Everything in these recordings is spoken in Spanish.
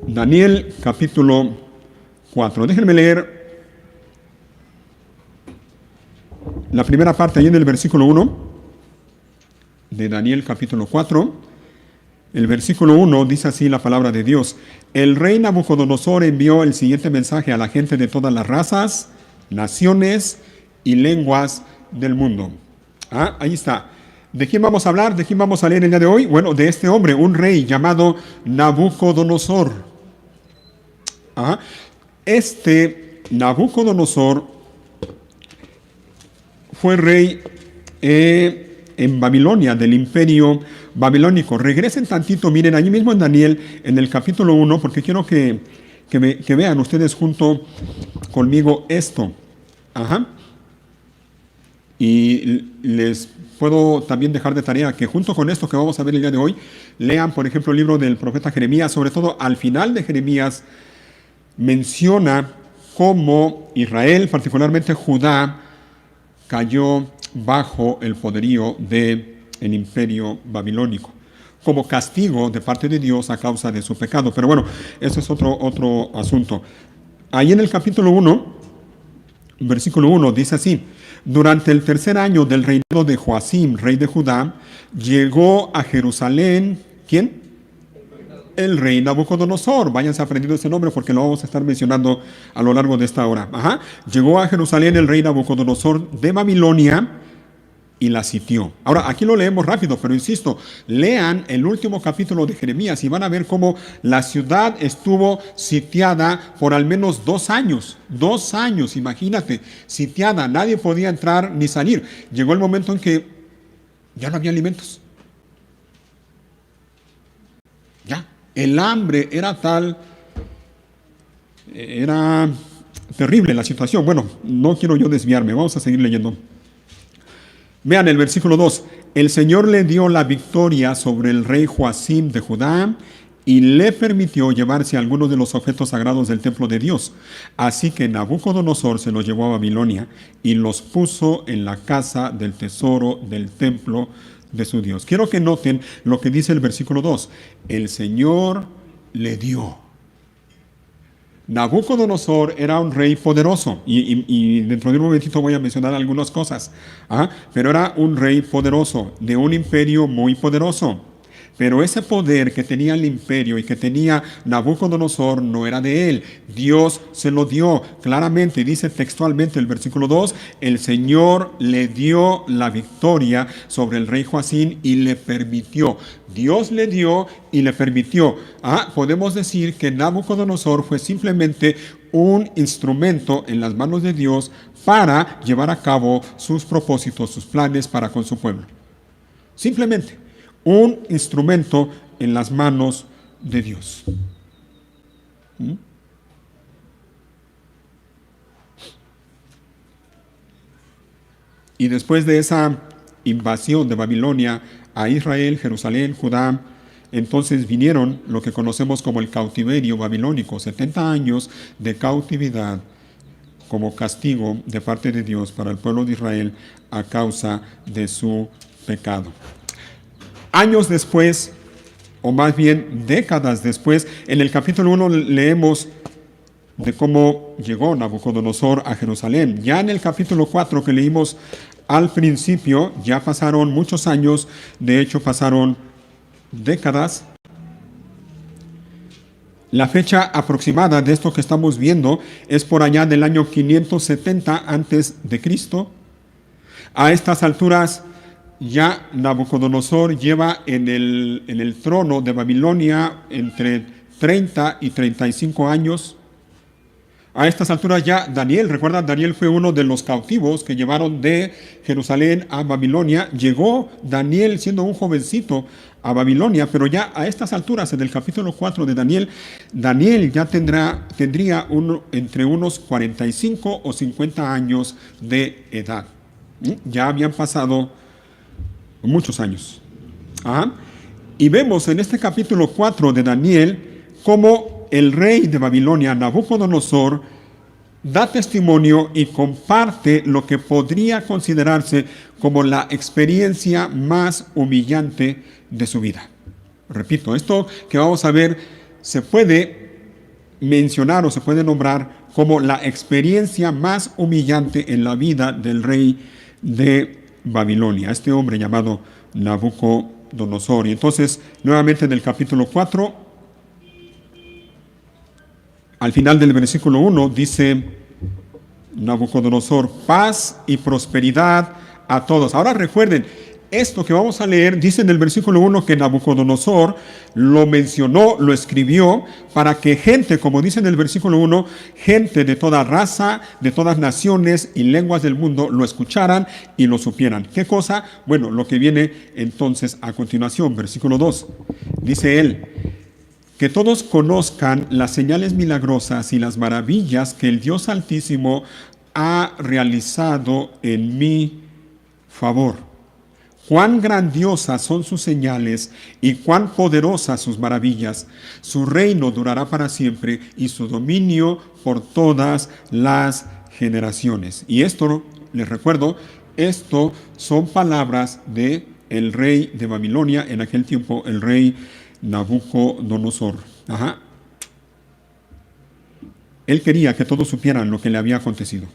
Daniel capítulo 4. Déjenme leer la primera parte ahí en el versículo 1 de Daniel capítulo 4. El versículo 1 dice así la palabra de Dios. El rey Nabucodonosor envió el siguiente mensaje a la gente de todas las razas, naciones y lenguas del mundo. Ahí está. ¿De quién vamos a hablar? ¿De quién vamos a leer el día de hoy? Bueno, de este hombre, un rey llamado Nabucodonosor. Este Nabucodonosor fue rey en Babilonia, del imperio babilónico. Regresen tantito, miren, allí mismo en Daniel, en el capítulo 1, porque quiero que vean ustedes junto conmigo esto. Y les puedo también dejar de tarea que junto con esto que vamos a ver el día de hoy, lean, por ejemplo, el libro del profeta Jeremías. Sobre todo al final de Jeremías menciona cómo Israel, particularmente Judá, cayó bajo el poderío del imperio babilónico, como castigo de parte de Dios a causa de su pecado. Pero bueno, eso es otro asunto. Ahí en el capítulo 1, versículo 1, dice así: durante el tercer año del reinado de Joacim, rey de Judá, llegó a Jerusalén, ¿quién? El rey Nabucodonosor. Váyanse aprendiendo ese nombre porque lo vamos a estar mencionando a lo largo de esta hora. Llegó a Jerusalén el rey Nabucodonosor de Babilonia y la sitió. Ahora, aquí lo leemos rápido, pero insisto, lean el último capítulo de Jeremías y van a ver cómo la ciudad estuvo sitiada por al menos 2 años. 2 años, imagínate, sitiada. Nadie podía entrar ni salir. Llegó el momento en que ya no había alimentos. Ya. El hambre era tal, era terrible la situación. Bueno, no quiero yo desviarme, vamos a seguir leyendo. Vean el versículo 2. El Señor le dio la victoria sobre el rey Joacim de Judá y le permitió llevarse algunos de los objetos sagrados del templo de Dios. Así que Nabucodonosor se los llevó a Babilonia y los puso en la casa del tesoro del templo de su Dios. Quiero que noten lo que dice el versículo 2. El Señor le dio. Nabucodonosor era un rey poderoso y dentro de un momentito voy a mencionar algunas cosas, pero era un rey poderoso de un imperio muy poderoso. Pero ese poder que tenía el imperio y que tenía Nabucodonosor no era de él. Dios se lo dio claramente. Dice textualmente el versículo 2, el Señor le dio la victoria sobre el rey Joacim y le permitió. Dios le dio y le permitió. Podemos decir que Nabucodonosor fue simplemente un instrumento en las manos de Dios para llevar a cabo sus propósitos, sus planes para con su pueblo. Simplemente un instrumento en las manos de Dios. Y después de esa invasión de Babilonia a Israel, Jerusalén, Judá, entonces vinieron lo que conocemos como el cautiverio babilónico, 70 años de cautividad como castigo de parte de Dios para el pueblo de Israel a causa de su pecado. Años después, o más bien décadas después, en el capítulo 1 leemos de cómo llegó Nabucodonosor a Jerusalén. Ya en el capítulo 4 que leímos al principio, ya pasaron muchos años, de hecho pasaron décadas. La fecha aproximada de esto que estamos viendo es por allá del año 570 antes de Cristo. A estas alturas ya Nabucodonosor lleva en el trono de Babilonia entre 30 y 35 años. A estas alturas ya Daniel, recuerda, Daniel fue uno de los cautivos que llevaron de Jerusalén a Babilonia. Llegó Daniel siendo un jovencito a Babilonia, pero ya a estas alturas, en el capítulo 4 de Daniel, Daniel ya tendría entre unos 45 o 50 años de edad. Ya habían pasado muchos años. Y vemos en este capítulo 4 de Daniel cómo el rey de Babilonia, Nabucodonosor, da testimonio y comparte lo que podría considerarse como la experiencia más humillante de su vida. Repito, esto que vamos a ver se puede mencionar o se puede nombrar como la experiencia más humillante en la vida del rey de Babilonia, este hombre llamado Nabucodonosor. Y entonces, nuevamente en el capítulo 4, al final del versículo 1, dice Nabucodonosor: paz y prosperidad a todos. Ahora recuerden, esto que vamos a leer dice en el versículo 1 que Nabucodonosor lo mencionó, lo escribió para que gente, como dice en el versículo 1, gente de toda raza, de todas naciones y lenguas del mundo lo escucharan y lo supieran. ¿Qué cosa? Bueno, lo que viene entonces a continuación, versículo 2. Dice él: que todos conozcan las señales milagrosas y las maravillas que el Dios Altísimo ha realizado en mi favor. Cuán grandiosas son sus señales y cuán poderosas sus maravillas. Su reino durará para siempre y su dominio por todas las generaciones. Y esto, les recuerdo, esto son palabras de el rey de Babilonia, en aquel tiempo el rey Nabucodonosor. Él quería que todos supieran lo que le había acontecido.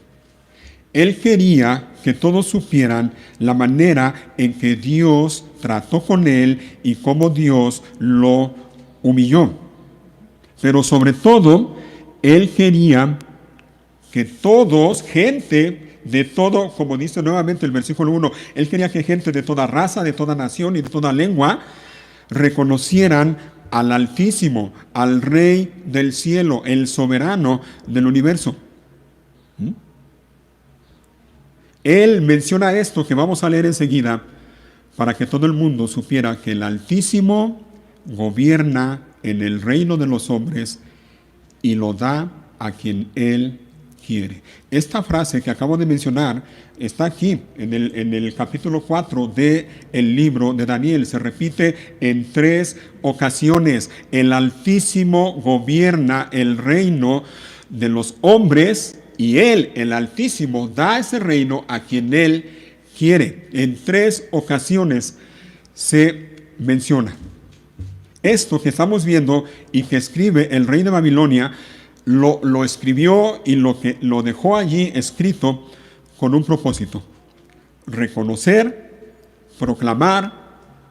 Él quería que todos supieran la manera en que Dios trató con él y cómo Dios lo humilló. Pero sobre todo, él quería que todos, gente de todo, como dice nuevamente el versículo 1, él quería que gente de toda raza, de toda nación y de toda lengua reconocieran al Altísimo, al Rey del cielo, el soberano del universo. Él menciona esto que vamos a leer enseguida para que todo el mundo supiera que el Altísimo gobierna en el reino de los hombres y lo da a quien Él quiere. Esta frase que acabo de mencionar está aquí en el capítulo 4 del libro de Daniel. Se repite en 3 ocasiones. El Altísimo gobierna el reino de los hombres y Él, el Altísimo, da ese reino a quien Él quiere. En 3 ocasiones se menciona. Esto que estamos viendo y que escribe el rey de Babilonia, lo escribió y lo dejó allí escrito con un propósito: reconocer, proclamar,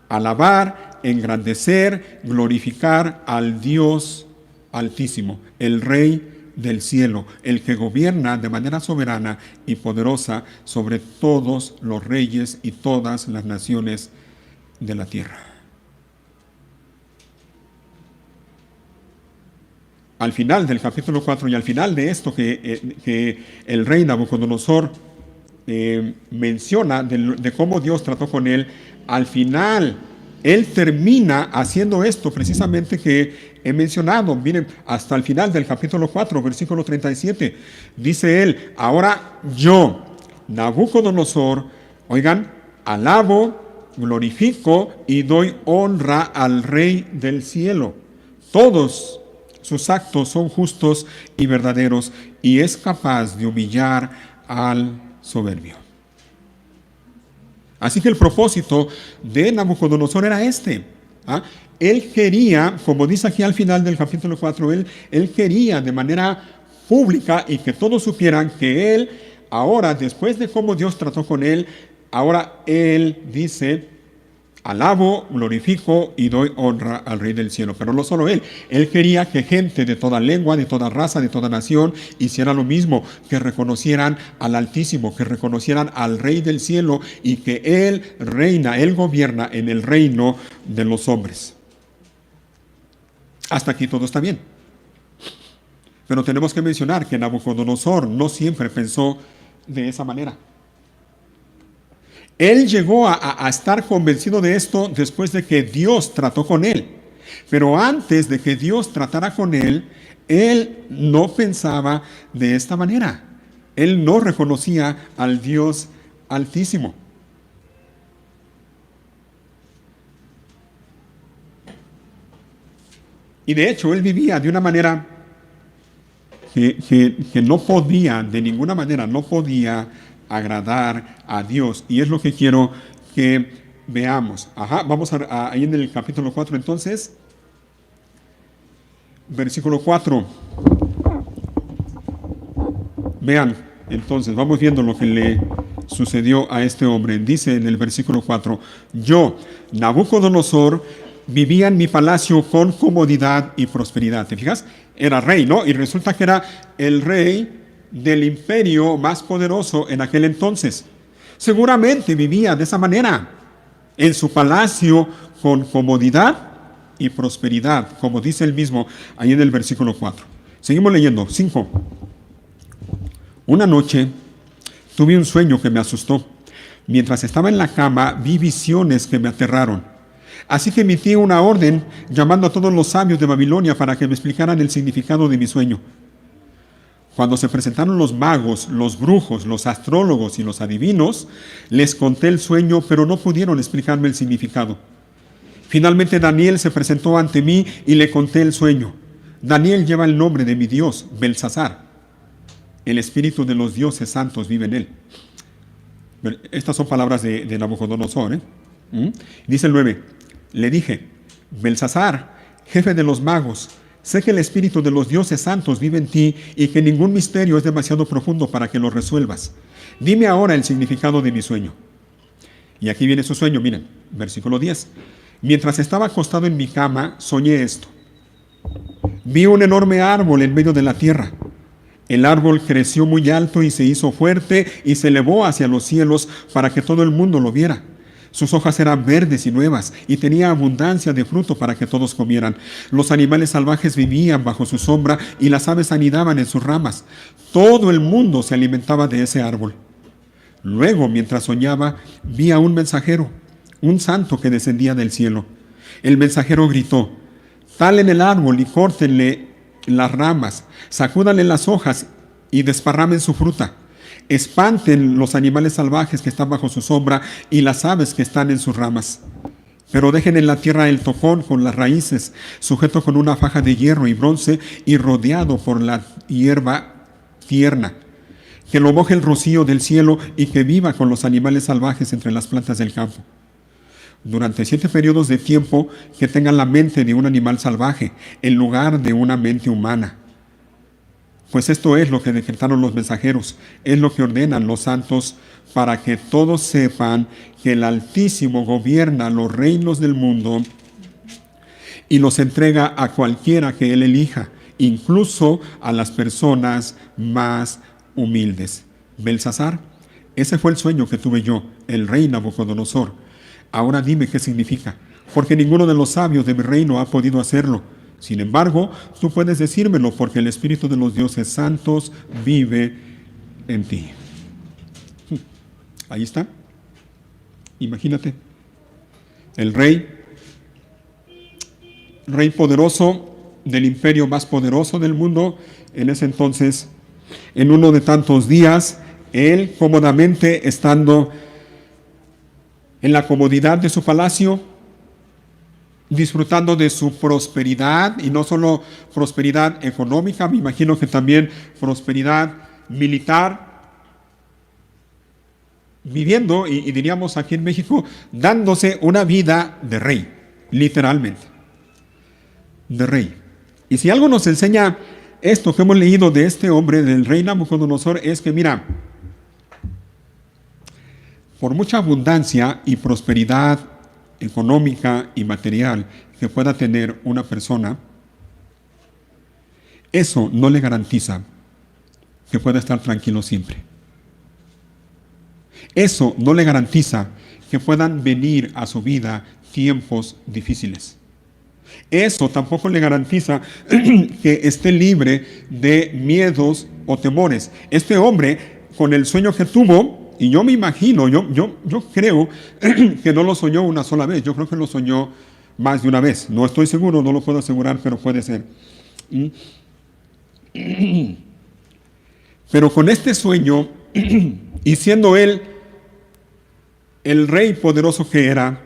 alabar, engrandecer, glorificar al Dios Altísimo, el Rey del cielo, el que gobierna de manera soberana y poderosa sobre todos los reyes y todas las naciones de la tierra. Al final del capítulo 4 y al final de esto que el rey Nabucodonosor menciona de cómo Dios trató con él, al final él termina haciendo esto precisamente que he mencionado. Miren, hasta el final del capítulo 4, versículo 37, dice él: ahora yo, Nabucodonosor, oigan, alabo, glorifico y doy honra al Rey del cielo. Todos sus actos son justos y verdaderos, y es capaz de humillar al soberbio. Así que el propósito de Nabucodonosor era este. Él quería, como dice aquí al final del capítulo 4, él quería de manera pública y que todos supieran que él, ahora, después de cómo Dios trató con él, ahora él dice: alabo, glorifico y doy honra al Rey del cielo. Pero no solo él quería que gente de toda lengua, de toda raza, de toda nación hiciera lo mismo, que reconocieran al Altísimo, que reconocieran al Rey del cielo y que él reina, él gobierna en el reino de los hombres. Hasta aquí todo está bien. Pero tenemos que mencionar que Nabucodonosor no siempre pensó de esa manera. Él llegó a estar convencido de esto después de que Dios trató con él. Pero antes de que Dios tratara con él no pensaba de esta manera. Él no reconocía al Dios Altísimo. Y de hecho, él vivía de una manera que no podía, de ninguna manera, no podía agradar a Dios. Y es lo que quiero que veamos. Vamos ahí en el capítulo 4 entonces. Versículo 4. Vean, entonces, vamos viendo lo que le sucedió a este hombre. Dice en el versículo 4, yo, Nabucodonosor, vivía en mi palacio con comodidad y prosperidad. ¿Te fijas? Era rey, ¿no? Y resulta que era el rey del imperio más poderoso en aquel entonces. Seguramente vivía de esa manera, en su palacio con comodidad y prosperidad, como dice él mismo ahí en el versículo 4. Seguimos leyendo. 5. Una noche tuve un sueño que me asustó. Mientras estaba en la cama, vi visiones que me aterraron. Así que emití una orden llamando a todos los sabios de Babilonia para que me explicaran el significado de mi sueño. Cuando se presentaron los magos, los brujos, los astrólogos y los adivinos, les conté el sueño, pero no pudieron explicarme el significado. Finalmente Daniel se presentó ante mí y le conté el sueño. Daniel lleva el nombre de mi Dios, Belsasar. El espíritu de los dioses santos vive en él. Estas son palabras de Nabucodonosor. Dice el 9. Le dije, Belsasar, jefe de los magos, sé que el espíritu de los dioses santos vive en ti y que ningún misterio es demasiado profundo para que lo resuelvas. Dime ahora el significado de mi sueño. Y aquí viene su sueño, miren, versículo 10. Mientras estaba acostado en mi cama, soñé esto. Vi un enorme árbol en medio de la tierra. El árbol creció muy alto y se hizo fuerte y se elevó hacia los cielos para que todo el mundo lo viera. Sus hojas eran verdes y nuevas y tenía abundancia de fruto para que todos comieran. Los animales salvajes vivían bajo su sombra y las aves anidaban en sus ramas. Todo el mundo se alimentaba de ese árbol. Luego, mientras soñaba, vi a un mensajero, un santo que descendía del cielo. El mensajero gritó, talen el árbol y córtenle las ramas, sacúdanle las hojas y desparramen su fruta. Espanten los animales salvajes que están bajo su sombra y las aves que están en sus ramas. Pero dejen en la tierra el tocón con las raíces, sujeto con una faja de hierro y bronce y rodeado por la hierba tierna. Que lo moje el rocío del cielo y que viva con los animales salvajes entre las plantas del campo. Durante 7 periodos de tiempo que tengan la mente de un animal salvaje en lugar de una mente humana. Pues esto es lo que decretaron los mensajeros, es lo que ordenan los santos para que todos sepan que el Altísimo gobierna los reinos del mundo y los entrega a cualquiera que Él elija, incluso a las personas más humildes. Belsasar, ese fue el sueño que tuve yo, el rey Nabucodonosor. Ahora dime qué significa, porque ninguno de los sabios de mi reino ha podido hacerlo. Sin embargo, tú puedes decírmelo, porque el espíritu de los dioses santos vive en ti. Ahí está. Imagínate. El rey poderoso del imperio más poderoso del mundo, en ese entonces, en uno de tantos días, él cómodamente estando en la comodidad de su palacio, disfrutando de su prosperidad, y no solo prosperidad económica, me imagino que también prosperidad militar, viviendo, y diríamos aquí en México, dándose una vida de rey, literalmente, de rey. Y si algo nos enseña esto que hemos leído de este hombre, del rey Nabucodonosor, es que mira, por mucha abundancia y prosperidad económica y material que pueda tener una persona, eso no le garantiza que pueda estar tranquilo siempre. Eso no le garantiza que puedan venir a su vida tiempos difíciles. Eso tampoco le garantiza que esté libre de miedos o temores. Este hombre, con el sueño que tuvo, y yo me imagino, yo creo que no lo soñó una sola vez, yo creo que lo soñó más de una vez. No estoy seguro, no lo puedo asegurar, pero puede ser. Pero con este sueño, y siendo él el rey poderoso que era,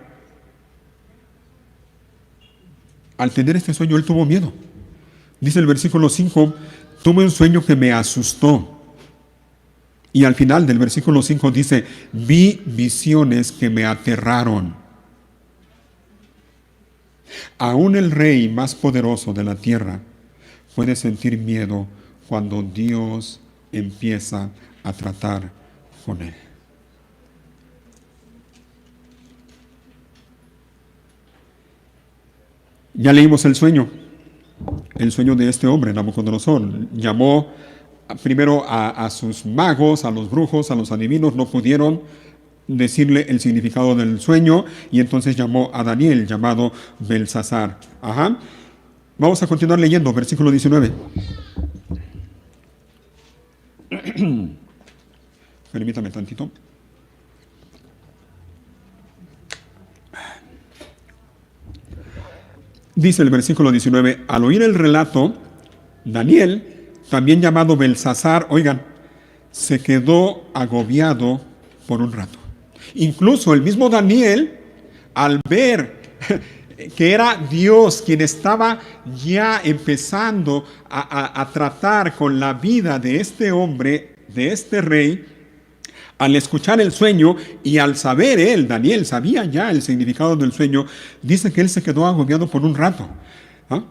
al tener este sueño, él tuvo miedo. Dice el versículo 5, tuve un sueño que me asustó. Y al final del versículo 5 dice, vi visiones que me aterraron. Aún el rey más poderoso de la tierra puede sentir miedo cuando Dios empieza a tratar con él. Ya leímos el sueño de este hombre, Nabucodonosor. Llamó primero a sus magos, a los brujos, a los adivinos, no pudieron decirle el significado del sueño, y entonces llamó a Daniel, llamado Belsasar. Ajá. Vamos a continuar leyendo, versículo 19. Permítame tantito. Dice el versículo 19, al oír el relato, Daniel, también llamado Belsasar, oigan, se quedó agobiado por un rato. Incluso el mismo Daniel, al ver que era Dios quien estaba ya empezando a tratar con la vida de este hombre, de este rey, al escuchar el sueño y al saber él, Daniel sabía ya el significado del sueño, dice que él se quedó agobiado por un rato. ¿Ah?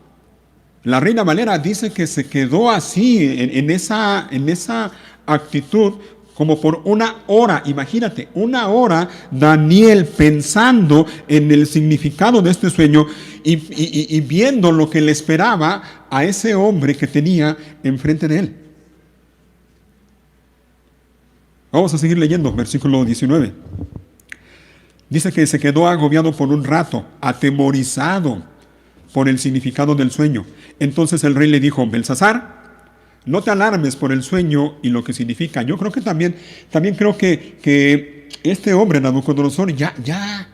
La Reina Valera dice que se quedó así, en esa actitud, como por una hora. Imagínate, una hora Daniel pensando en el significado de este sueño y viendo lo que le esperaba a ese hombre que tenía enfrente de él. Vamos a seguir leyendo, versículo 19. Dice que se quedó agobiado por un rato, atemorizado por el significado del sueño. Entonces el rey le dijo, Belsasar, no te alarmes por el sueño y lo que significa. Yo creo que también creo que este hombre, Nabucodonosor, ya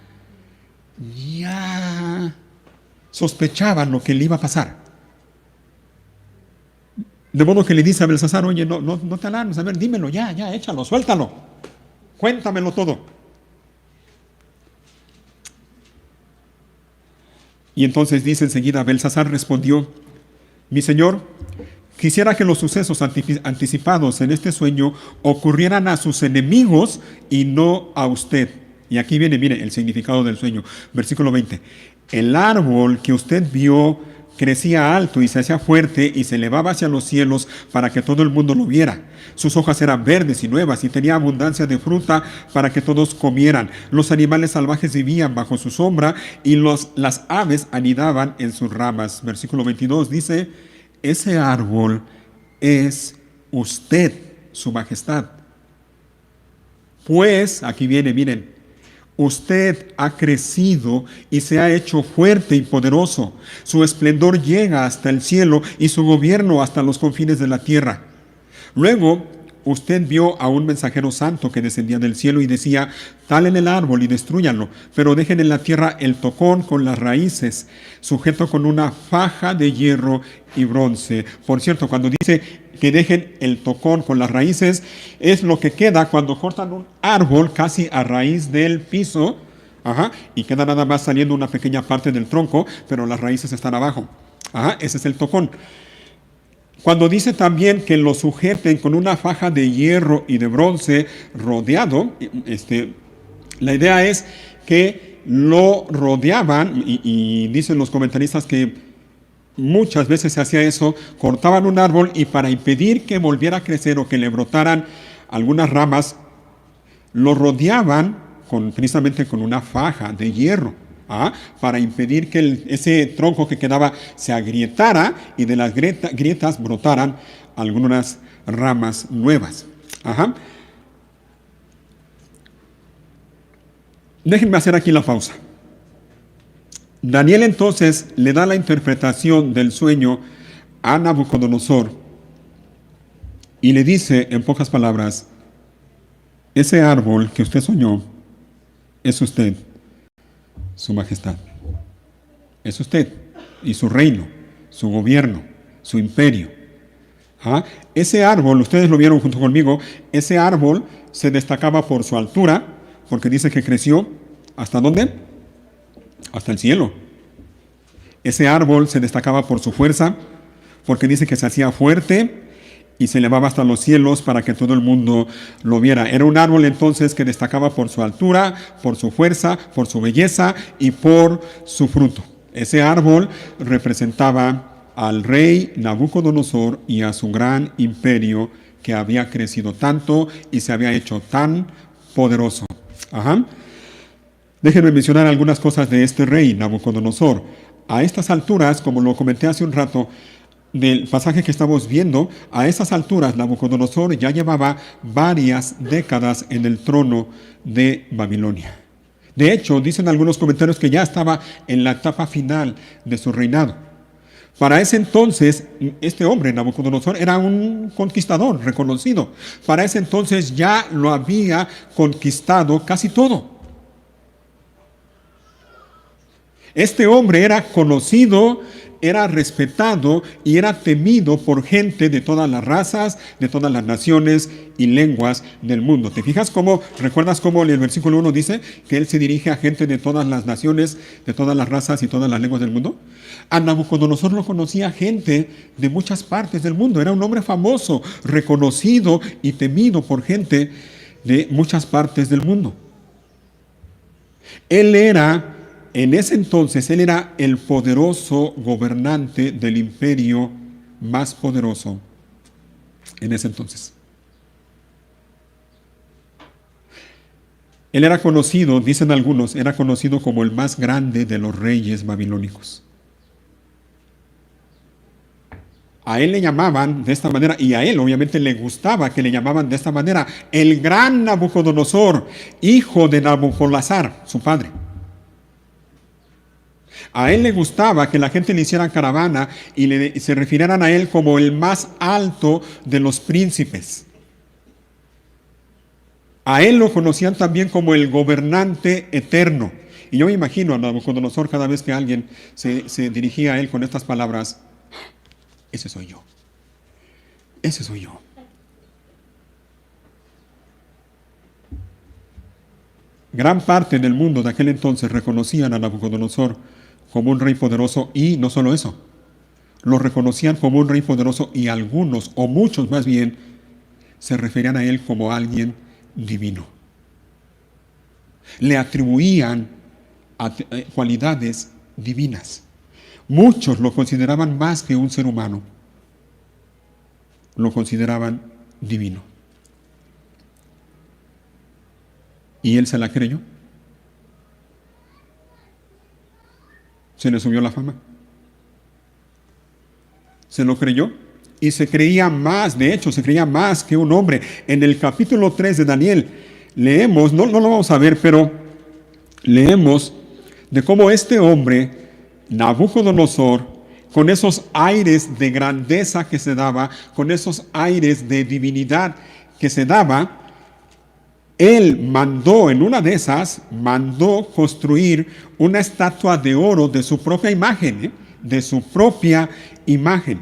sospechaba lo que le iba a pasar. De modo que le dice a Belsasar, oye, no te alarmes, a ver, dímelo ya, échalo, suéltalo, cuéntamelo todo. Y entonces dice enseguida, Belsasar respondió, mi señor, quisiera que los sucesos anticipados en este sueño ocurrieran a sus enemigos y no a usted. Y aquí viene, mire, el significado del sueño. Versículo 20. El árbol que usted vio crecía alto y se hacía fuerte y se elevaba hacia los cielos para que todo el mundo lo viera. Sus hojas eran verdes y nuevas y tenía abundancia de fruta para que todos comieran. Los animales salvajes vivían bajo su sombra y las aves anidaban en sus ramas. Versículo 22 dice, ese árbol es usted, su majestad. Pues, aquí viene, miren, usted ha crecido y se ha hecho fuerte y poderoso. Su esplendor llega hasta el cielo y su gobierno hasta los confines de la tierra. Luego, usted vio a un mensajero santo que descendía del cielo y decía, talen el árbol y destrúyanlo, pero dejen en la tierra el tocón con las raíces, sujeto con una faja de hierro y bronce. Por cierto, cuando dice que dejen el tocón con las raíces, es lo que queda cuando cortan un árbol casi a raíz del piso, y queda nada más saliendo una pequeña parte del tronco, pero las raíces están abajo. Ese es el tocón. Cuando dice también que lo sujeten con una faja de hierro y de bronce rodeado, la idea es que lo rodeaban, y dicen los comentaristas que muchas veces se hacía eso, cortaban un árbol y para impedir que volviera a crecer o que le brotaran algunas ramas, lo rodeaban precisamente con una faja de hierro. Para impedir que ese tronco que quedaba se agrietara y de las grietas brotaran algunas ramas nuevas. Déjenme hacer aquí la pausa. Daniel entonces le da la interpretación del sueño a Nabucodonosor y le dice en pocas palabras, ese árbol que usted soñó es usted, su majestad. Es usted y su reino, su gobierno, su imperio. Ese árbol, ustedes lo vieron junto conmigo, ese árbol se destacaba por su altura, porque dice que creció, ¿hasta dónde? Hasta el cielo. Ese árbol se destacaba por su fuerza, porque dice que se hacía fuerte y se elevaba hasta los cielos para que todo el mundo lo viera. Era un árbol entonces que destacaba por su altura, por su fuerza, por su belleza y por su fruto. Ese árbol representaba al rey Nabucodonosor y a su gran imperio que había crecido tanto y se había hecho tan poderoso. Ajá. Déjenme mencionar algunas cosas de este rey, Nabucodonosor. A estas alturas, como lo comenté hace un rato, del pasaje que estamos viendo, a esas alturas Nabucodonosor ya llevaba varias décadas en el trono de Babilonia. De hecho, dicen algunos comentarios que ya estaba en la etapa final de su reinado. Para ese entonces, este hombre, Nabucodonosor, era un conquistador reconocido. Para ese entonces ya lo había conquistado casi todo. Este hombre era conocido, era respetado y era temido por gente de todas las razas, de todas las naciones y lenguas del mundo. ¿Te fijas cómo, recuerdas cómo en el versículo 1 dice que él se dirige a gente de todas las naciones, de todas las razas y todas las lenguas del mundo? A Nabucodonosor lo conocía gente de muchas partes del mundo. Era un hombre famoso, reconocido y temido por gente de muchas partes del mundo. En ese entonces, él era el poderoso gobernante del imperio más poderoso en ese entonces. Él era conocido, dicen algunos, era conocido como el más grande de los reyes babilónicos. A él le llamaban de esta manera, y a él obviamente le gustaba que le llamaban de esta manera, el gran Nabucodonosor, hijo de Nabopolassar, su padre. A él le gustaba que la gente le hiciera caravana y se refirieran a él como el más alto de los príncipes. A él lo conocían también como el gobernante eterno. Y yo me imagino a Nabucodonosor cada vez que alguien se dirigía a él con estas palabras: ese soy yo. Ese soy yo. Gran parte del mundo de aquel entonces reconocían a Nabucodonosor como un rey poderoso, y no solo eso, lo reconocían como un rey poderoso, y algunos, o muchos más bien, se referían a él como alguien divino. Le atribuían cualidades divinas. Muchos lo consideraban más que un ser humano. Lo consideraban divino. ¿Y él se la creyó? Se le subió la fama. Se lo creyó y se creía más, de hecho, se creía más que un hombre. En el capítulo 3 de Daniel leemos, no lo vamos a ver, pero leemos de cómo este hombre, Nabucodonosor, con esos aires de grandeza que se daba, con esos aires de divinidad que se daba, él mandó, en una de esas, mandó construir una estatua de oro de su propia imagen, de su propia imagen.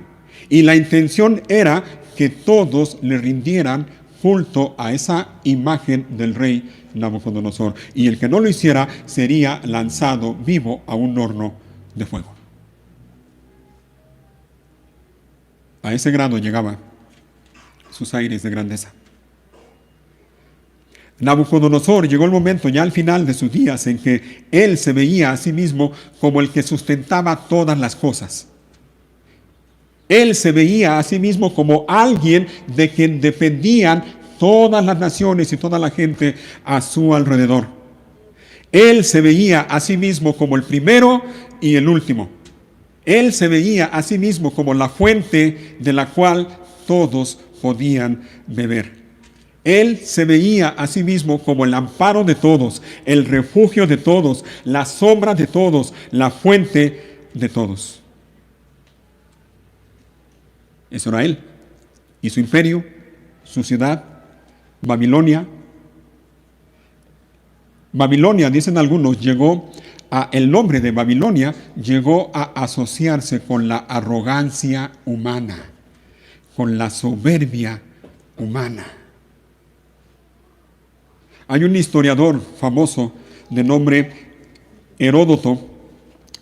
Y la intención era que todos le rindieran culto a esa imagen del rey Nabucodonosor. Y el que no lo hiciera sería lanzado vivo a un horno de fuego. A ese grado llegaban sus aires de grandeza. Nabucodonosor llegó el momento ya al final de sus días en que él se veía a sí mismo como el que sustentaba todas las cosas. Él se veía a sí mismo como alguien de quien dependían todas las naciones y toda la gente a su alrededor. Él se veía a sí mismo como el primero y el último. Él se veía a sí mismo como la fuente de la cual todos podían beber. Él se veía a sí mismo como el amparo de todos, el refugio de todos, la sombra de todos, la fuente de todos. Eso era él. Y su imperio, su ciudad, Babilonia. Babilonia, dicen algunos, el nombre de Babilonia llegó a asociarse con la arrogancia humana, con la soberbia humana. Hay un historiador famoso de nombre Heródoto.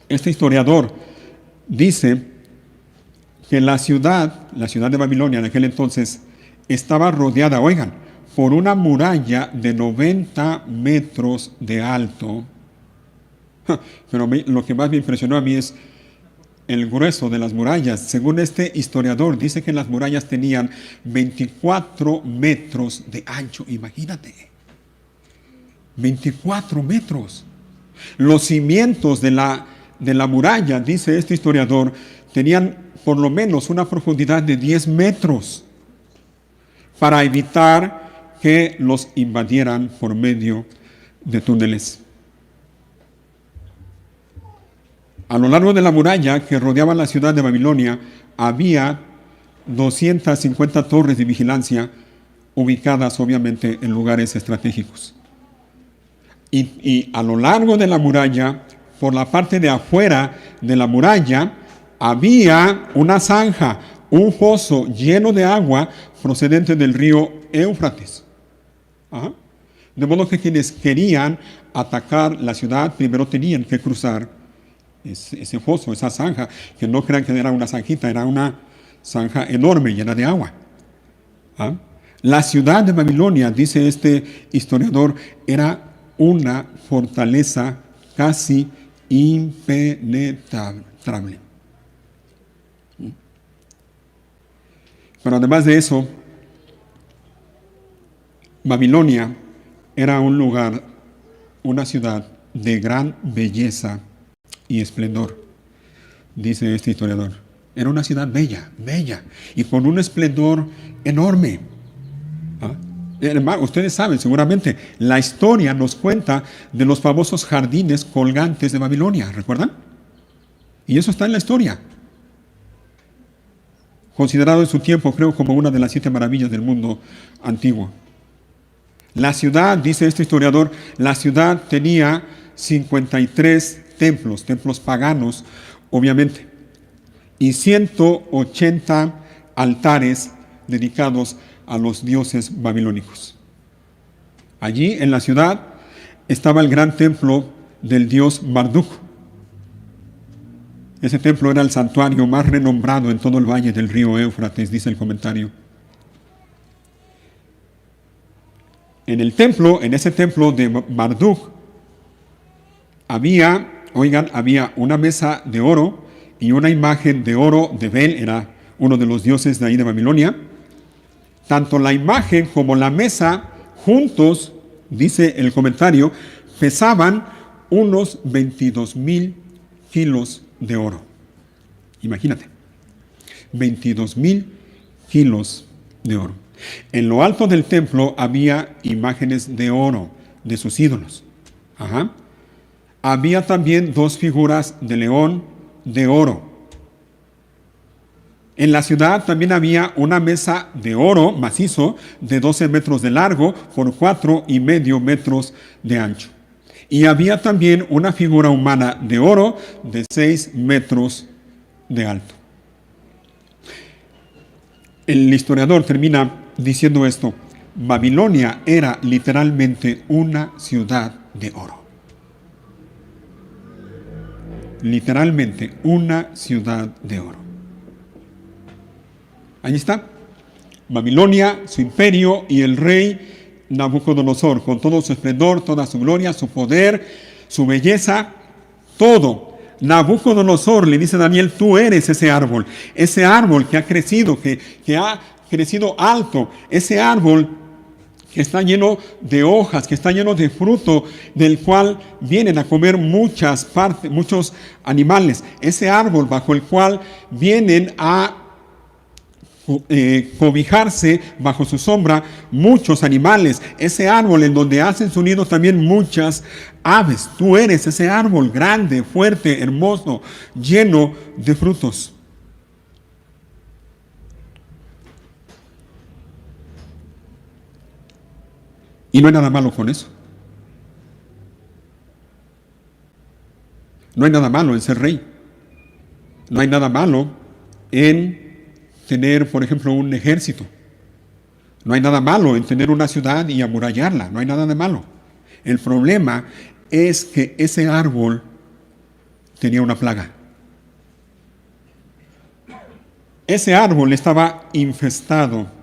Este historiador dice que la ciudad de Babilonia en aquel entonces estaba rodeada, oigan, por una muralla de 90 metros de alto. Pero lo que más me impresionó a mí es el grueso de las murallas. Según este historiador, dice que las murallas tenían 24 metros de ancho. Imagínate, 24 metros. Los cimientos de la muralla, dice este historiador, tenían por lo menos una profundidad de 10 metros para evitar que los invadieran por medio de túneles. A lo largo de la muralla que rodeaba la ciudad de Babilonia había 250 torres de vigilancia ubicadas obviamente en lugares estratégicos. Y a lo largo de la muralla, por la parte de afuera de la muralla, había una zanja, un pozo lleno de agua procedente del río Éufrates. Ajá. De modo que quienes querían atacar la ciudad primero tenían que cruzar ese pozo, esa zanja, que no crean que era una zanjita, era una zanja enorme, llena de agua. ¿Ah? La ciudad de Babilonia, dice este historiador, era una fortaleza casi impenetrable. Pero además de eso, Babilonia era un lugar, una ciudad de gran belleza y esplendor, dice este historiador. Era una ciudad bella, bella, y con un esplendor enorme. ¿Ah? Ustedes saben seguramente, la historia nos cuenta de los famosos jardines colgantes de Babilonia, ¿recuerdan? Y eso está en la historia. Considerado en su tiempo, creo, como una de las 7 maravillas del mundo antiguo. La ciudad, dice este historiador, la ciudad tenía 53 templos paganos, obviamente, y 180 altares dedicados a los dioses babilónicos. Allí en la ciudad estaba el gran templo del dios Marduk. Ese templo era el santuario más renombrado en todo el valle del río Éufrates, dice el comentario. En ese templo de Marduk, había una mesa de oro y una imagen de oro de Bel, era uno de los dioses de ahí de Babilonia. Tanto la imagen como la mesa juntos, dice el comentario, pesaban unos 22,000 kilos de oro. Imagínate, 22,000 kilos de oro. En lo alto del templo había imágenes de oro de sus ídolos. Ajá. Había también 2 figuras de león de oro. En la ciudad también había una mesa de oro macizo de 12 metros de largo por 4,5 metros de ancho. Y había también una figura humana de oro de 6 metros de alto. El historiador termina diciendo esto: Babilonia era literalmente una ciudad de oro. Literalmente una ciudad de oro. Ahí está. Babilonia, su imperio y el rey Nabucodonosor, con todo su esplendor, toda su gloria, su poder, su belleza, todo. Nabucodonosor le dice a Daniel: tú eres ese árbol que ha crecido, que ha crecido alto, ese árbol que está lleno de hojas, que está lleno de fruto, del cual vienen a comer muchos animales, ese árbol bajo el cual vienen a cobijarse bajo su sombra muchos animales, ese árbol en donde hacen su nido también muchas aves. Tú eres ese árbol grande, fuerte, hermoso, lleno de frutos. Y no hay nada malo con eso. No hay nada malo en ser rey. No hay nada malo en tener, por ejemplo, un ejército. No hay nada malo en tener una ciudad y amurallarla. No hay nada de malo. El problema es que ese árbol tenía una plaga. Ese árbol estaba infestado.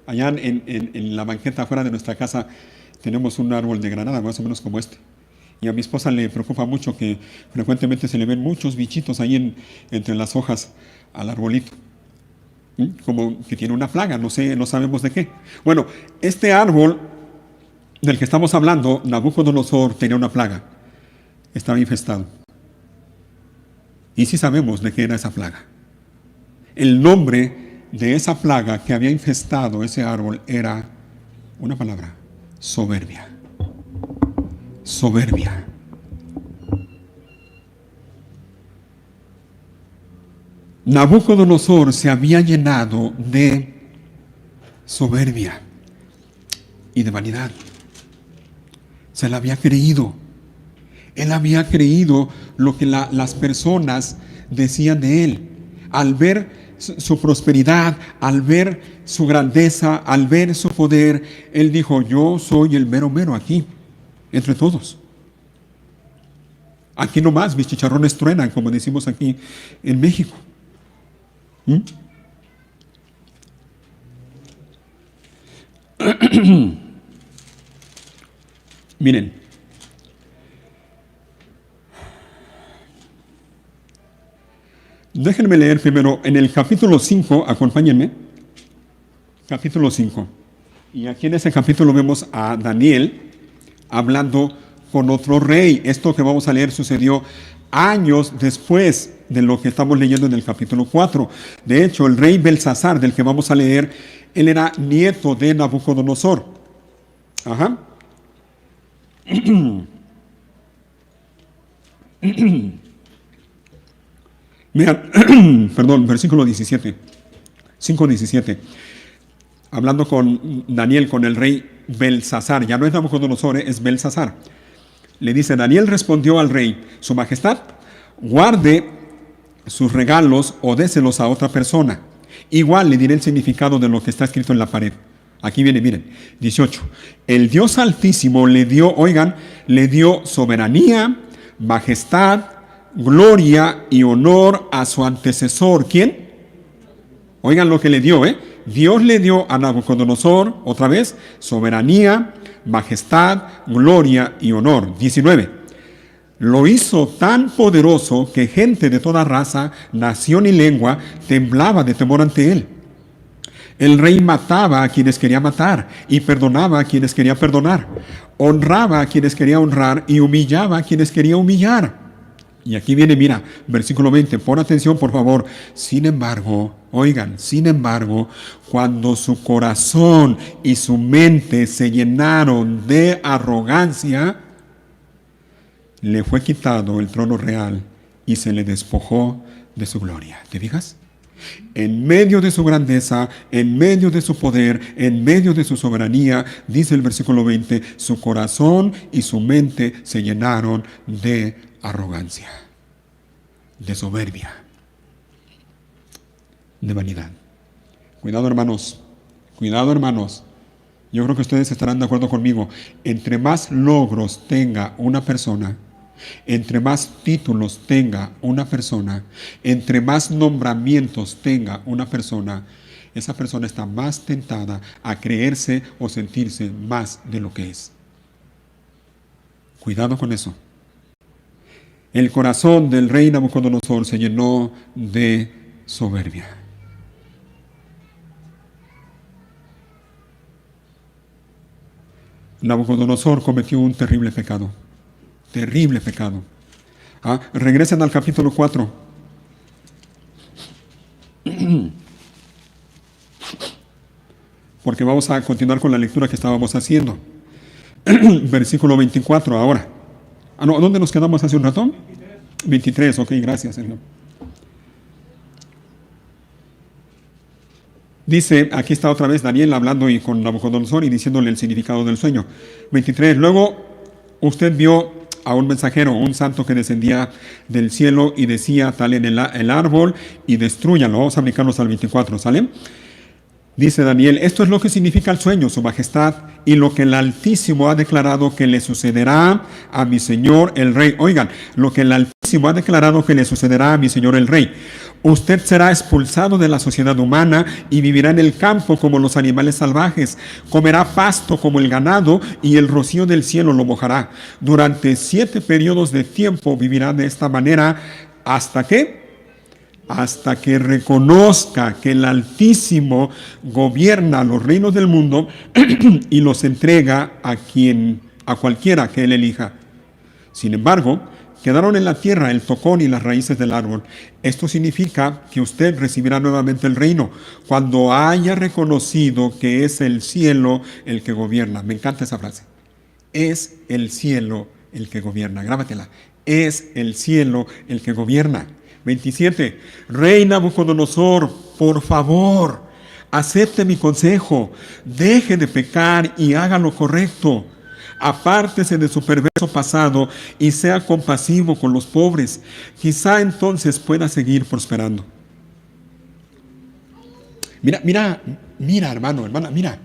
Allá en la banqueta afuera de nuestra casa tenemos un árbol de granada, más o menos como este. Y a mi esposa le preocupa mucho que frecuentemente se le ven muchos bichitos ahí entre las hojas al arbolito. Como que tiene una plaga, no sé, no sabemos de qué. Bueno, este árbol del que estamos hablando, Nabucodonosor, tenía una plaga. Estaba infestado. Y sí sabemos de qué era esa plaga. El nombre de esa plaga que había infestado ese árbol era una palabra: soberbia. Soberbia. Nabucodonosor se había llenado de soberbia y de vanidad. Se la había creído. Él había creído lo que las personas decían de él. Al ver su prosperidad, al ver su grandeza, al ver su poder, él dijo: yo soy el mero mero aquí, entre todos. Aquí nomás mis chicharrones truenan, como decimos aquí en México. Miren, déjenme leer primero en el capítulo 5, acompáñenme, capítulo 5. Y aquí en ese capítulo vemos a Daniel hablando con otro rey. Esto que vamos a leer sucedió años después de lo que estamos leyendo en el capítulo 4. De hecho, el rey Belsasar, del que vamos a leer, él era nieto de Nabucodonosor. Ajá. Vean, perdón, versículo 17, 5:17. Hablando con Daniel, con el rey Belsasar. Ya no es Nabucodonosor, es Belsasar. Le dice: Daniel respondió al rey: Su Majestad, guarde sus regalos o déselos a otra persona. Igual le diré el significado de lo que está escrito en la pared. Aquí viene, miren, 18. El Dios Altísimo le dio, oigan, le dio soberanía, majestad, gloria y honor a su antecesor. ¿Quién? Oigan lo que le dio, Dios le dio a Nabucodonosor, otra vez, soberanía, majestad, gloria y honor. 19. Lo hizo tan poderoso que gente de toda raza, nación y lengua temblaba de temor ante él. El rey mataba a quienes quería matar y perdonaba a quienes quería perdonar. Honraba a quienes quería honrar y humillaba a quienes quería humillar. Y aquí viene, mira, versículo 20, pon atención por favor. Sin embargo, oigan, sin embargo, cuando su corazón y su mente se llenaron de arrogancia, le fue quitado el trono real y se le despojó de su gloria. ¿Te fijas? En medio de su grandeza, en medio de su poder, en medio de su soberanía, dice el versículo 20, su corazón y su mente se llenaron de arrogancia, de soberbia, de vanidad. Cuidado, hermanos, cuidado, hermanos. Yo creo que ustedes estarán de acuerdo conmigo. Entre más logros tenga una persona, entre más títulos tenga una persona, entre más nombramientos tenga una persona, esa persona está más tentada a creerse o sentirse más de lo que es. Cuidado con eso. El corazón del rey Nabucodonosor se llenó de soberbia. Nabucodonosor cometió un terrible pecado. Terrible pecado. Regresen al capítulo 4. Porque vamos a continuar con la lectura que estábamos haciendo. Versículo 24 ahora. No, ¿dónde nos quedamos hace un rato? 23, ok, gracias, Señor. Dice, aquí está otra vez Daniel hablando con Nabucodonosor y diciéndole el significado del sueño. 23, luego usted vio a un mensajero, un santo que descendía del cielo y decía, tal en el árbol y destrúyalo. Vamos a aplicarnos al 24, ¿sale? Dice Daniel, esto es lo que significa el sueño, su majestad, y lo que el Altísimo ha declarado que le sucederá a mi señor el rey. Oigan, lo que el Altísimo ha declarado que le sucederá a mi señor el rey. Usted será expulsado de la sociedad humana y vivirá en el campo como los animales salvajes. Comerá pasto como el ganado y el rocío del cielo lo mojará. Durante 7 periodos de tiempo vivirá de esta manera. ¿Hasta qué? Hasta que reconozca que el Altísimo gobierna los reinos del mundo y los entrega a cualquiera que él elija. Sin embargo, quedaron en la tierra el tocón y las raíces del árbol. Esto significa que usted recibirá nuevamente el reino cuando haya reconocido que es el cielo el que gobierna. Me encanta esa frase. Es el cielo el que gobierna. Grábatela. Es el cielo el que gobierna. 27. Rey Nabucodonosor, por favor, acepte mi consejo, deje de pecar y haga lo correcto. Apártese de su perverso pasado y sea compasivo con los pobres. Quizá entonces pueda seguir prosperando. Mira, hermano, hermana, mira.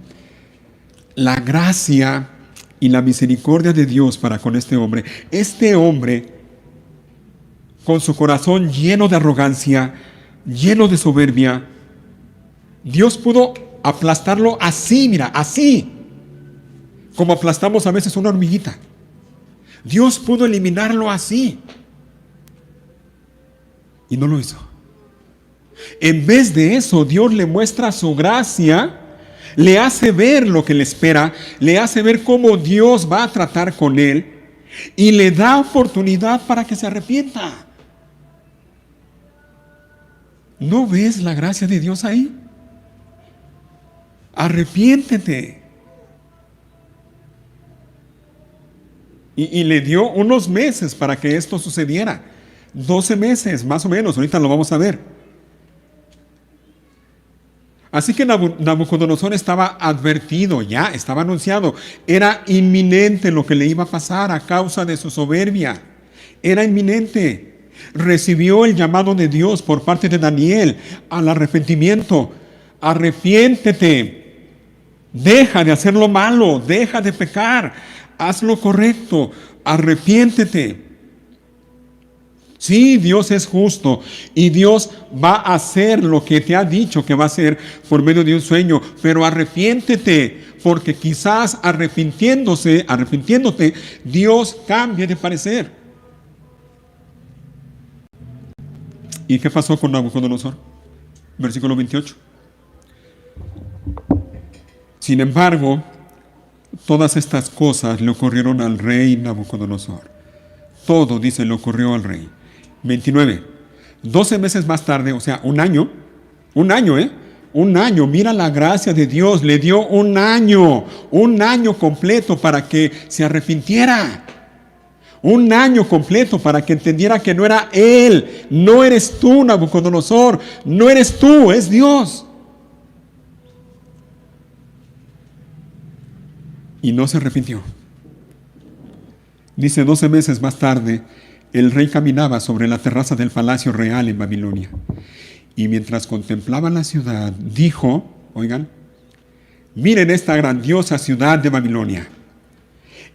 La gracia y la misericordia de Dios para con este hombre. Este hombre, con su corazón lleno de arrogancia, lleno de soberbia, Dios pudo aplastarlo así, mira, así, como aplastamos a veces una hormiguita. Dios pudo eliminarlo así. Y no lo hizo. En vez de eso, Dios le muestra su gracia, le hace ver lo que le espera, le hace ver cómo Dios va a tratar con él y le da oportunidad para que se arrepienta. ¿No ves la gracia de Dios ahí? Arrepiéntete. Y le dio unos meses para que esto sucediera. 12 meses, más o menos. Ahorita lo vamos a ver. Así que Nabucodonosor estaba advertido, ya estaba anunciado. Era inminente lo que le iba a pasar a causa de su soberbia. Era inminente. Recibió el llamado de Dios por parte de Daniel al arrepentimiento. Arrepiéntete. Deja de hacer lo malo. Deja de pecar. Haz lo correcto. Arrepiéntete. Sí, Dios es justo y Dios va a hacer lo que te ha dicho que va a hacer por medio de un sueño, pero arrepiéntete, porque quizás arrepintiéndote, Dios cambie de parecer. ¿Y qué pasó con Nabucodonosor? Versículo 28. Sin embargo, todas estas cosas le ocurrieron al rey Nabucodonosor. Todo, dice, le ocurrió al rey. 29. 12 meses más tarde, o sea, un año, un año, mira la gracia de Dios, le dio un año completo para que se arrepintiera. Un año completo para que entendiera que no era él, no eres tú, Nabucodonosor, no eres tú, es Dios. Y no se arrepintió. Dice, 12 meses más tarde, el rey caminaba sobre la terraza del palacio real en Babilonia. Y mientras contemplaba la ciudad, dijo, oigan, miren esta grandiosa ciudad de Babilonia.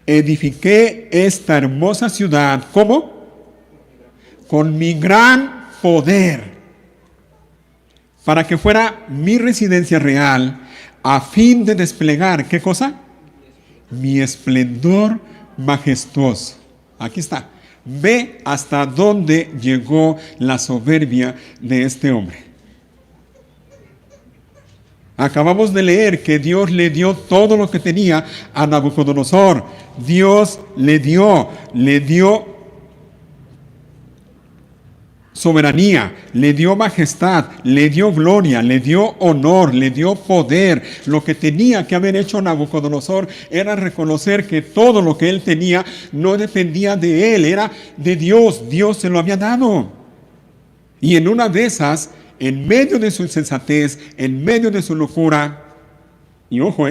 Edifiqué esta hermosa ciudad, ¿cómo? Con mi gran poder, para que fuera mi residencia real, a fin de desplegar, ¿qué cosa? Mi esplendor majestuoso. Aquí está. Ve hasta dónde llegó la soberbia de este hombre. Acabamos de leer que Dios le dio todo lo que tenía a Nabucodonosor. Dios le dio soberanía, le dio majestad, le dio gloria, le dio honor, le dio poder. Lo que tenía que haber hecho Nabucodonosor era reconocer que todo lo que él tenía no dependía de él, era de Dios. Dios se lo había dado. Y en una de esas, en medio de su insensatez, en medio de su locura, y ojo,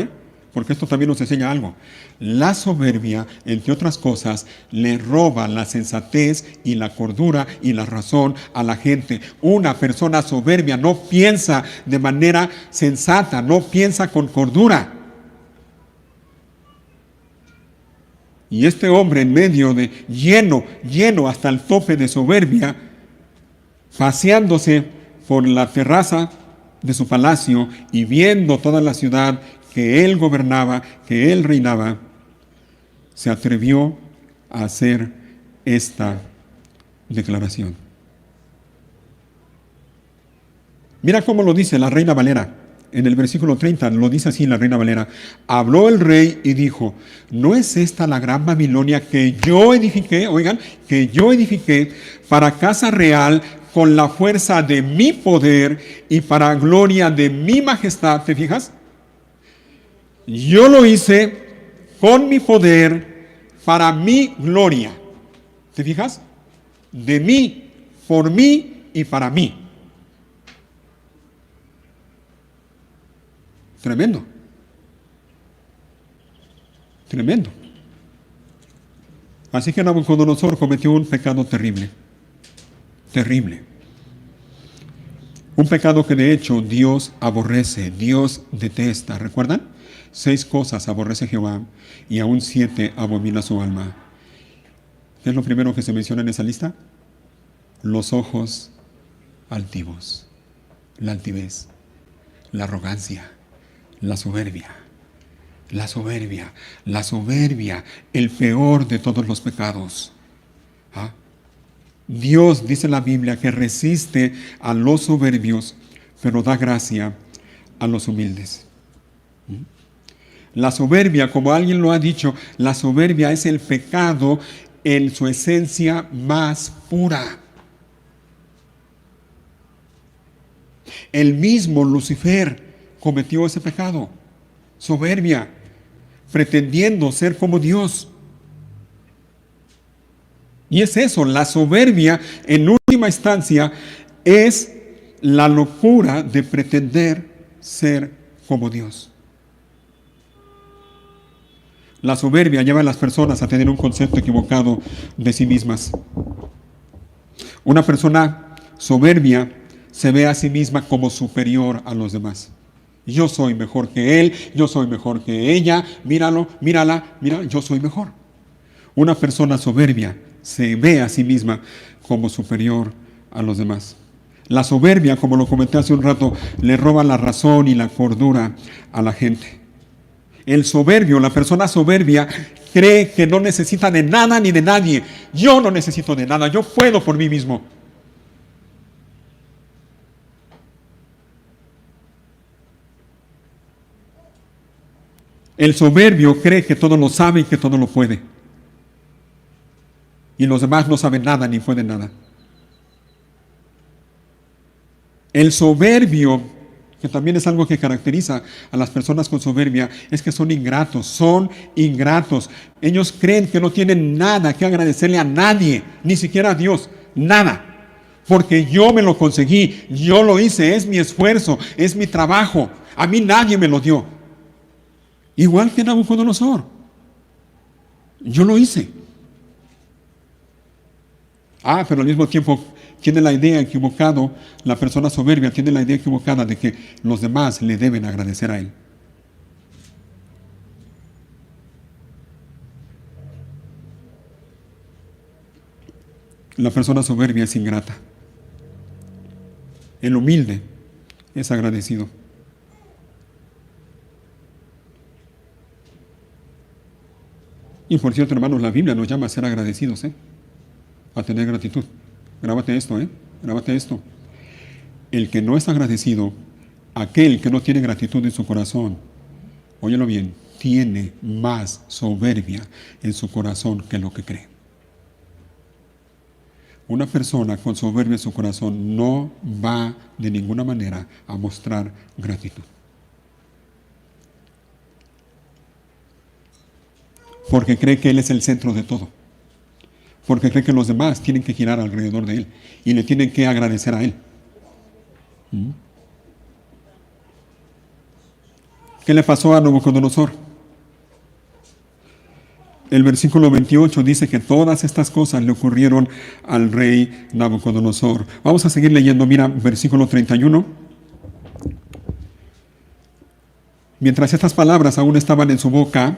porque esto también nos enseña algo. La soberbia, entre otras cosas, le roba la sensatez y la cordura y la razón a la gente. Una persona soberbia no piensa de manera sensata, no piensa con cordura. Y este hombre, en medio de lleno hasta el tope de soberbia, paseándose por la terraza de su palacio y viendo toda la ciudad que él gobernaba, que él reinaba, se atrevió a hacer esta declaración. Mira cómo lo dice la Reina Valera. En el versículo 30 lo dice así la Reina Valera. Habló el rey y dijo, ¿no es esta la gran Babilonia que yo edifiqué? Oigan, que yo edifiqué para casa real con la fuerza de mi poder y para gloria de mi majestad. ¿Te fijas? Yo lo hice con mi poder para mi gloria. ¿Te fijas? De mí, por mí y para mí. Tremendo. Tremendo. Así que Nabucodonosor cometió un pecado terrible. Terrible. Un pecado que de hecho Dios aborrece, Dios detesta. ¿Recuerdan? 6 cosas aborrece Jehová y aún 7 abomina su alma. ¿Qué es lo primero que se menciona en esa lista? Los ojos altivos, la altivez, la arrogancia, la soberbia, la soberbia, la soberbia, el peor de todos los pecados. ¿Ah? Dios, dice la Biblia, que resiste a los soberbios, pero da gracia a los humildes. La soberbia, como alguien lo ha dicho, la soberbia es el pecado en su esencia más pura. El mismo Lucifer cometió ese pecado, soberbia, pretendiendo ser como Dios. Y es eso, la soberbia en última instancia es la locura de pretender ser como Dios. La soberbia lleva a las personas a tener un concepto equivocado de sí mismas. Una persona soberbia se ve a sí misma como superior a los demás. Yo soy mejor que él, yo soy mejor que ella, míralo, mírala, mira, yo soy mejor. Una persona soberbia se ve a sí misma como superior a los demás. La soberbia, como lo comenté hace un rato, le roba la razón y la cordura a la gente. El soberbio, la persona soberbia, cree que no necesita de nada ni de nadie. Yo no necesito de nada, yo puedo por mí mismo. El soberbio cree que todo lo sabe y que todo lo puede. Y los demás no saben nada ni pueden nada. El soberbio, que también es algo que caracteriza a las personas con soberbia, es que son ingratos. Ellos creen que no tienen nada que agradecerle a nadie, ni siquiera a Dios, nada. Porque yo me lo conseguí, yo lo hice, es mi esfuerzo, es mi trabajo. A mí nadie me lo dio. Igual que Nabucodonosor. Yo lo hice. Pero al mismo tiempo tiene la idea equivocada, la persona soberbia tiene la idea equivocada de que los demás le deben agradecer a él. La persona soberbia es ingrata. El humilde es agradecido. Y por cierto, hermanos, la Biblia nos llama a ser agradecidos, a tener gratitud. Grábate esto, grábate esto. El que no es agradecido, aquel que no tiene gratitud en su corazón, óyelo bien, tiene más soberbia en su corazón que lo que cree. Una persona con soberbia en su corazón no va de ninguna manera a mostrar gratitud. Porque cree que Él es el centro de todo. Porque cree que los demás tienen que girar alrededor de Él y le tienen que agradecer a Él. ¿Qué le pasó a Nabucodonosor? El versículo 28 dice que todas estas cosas le ocurrieron al rey Nabucodonosor. Vamos a seguir leyendo. Mira, versículo 31. Mientras estas palabras aún estaban en su boca,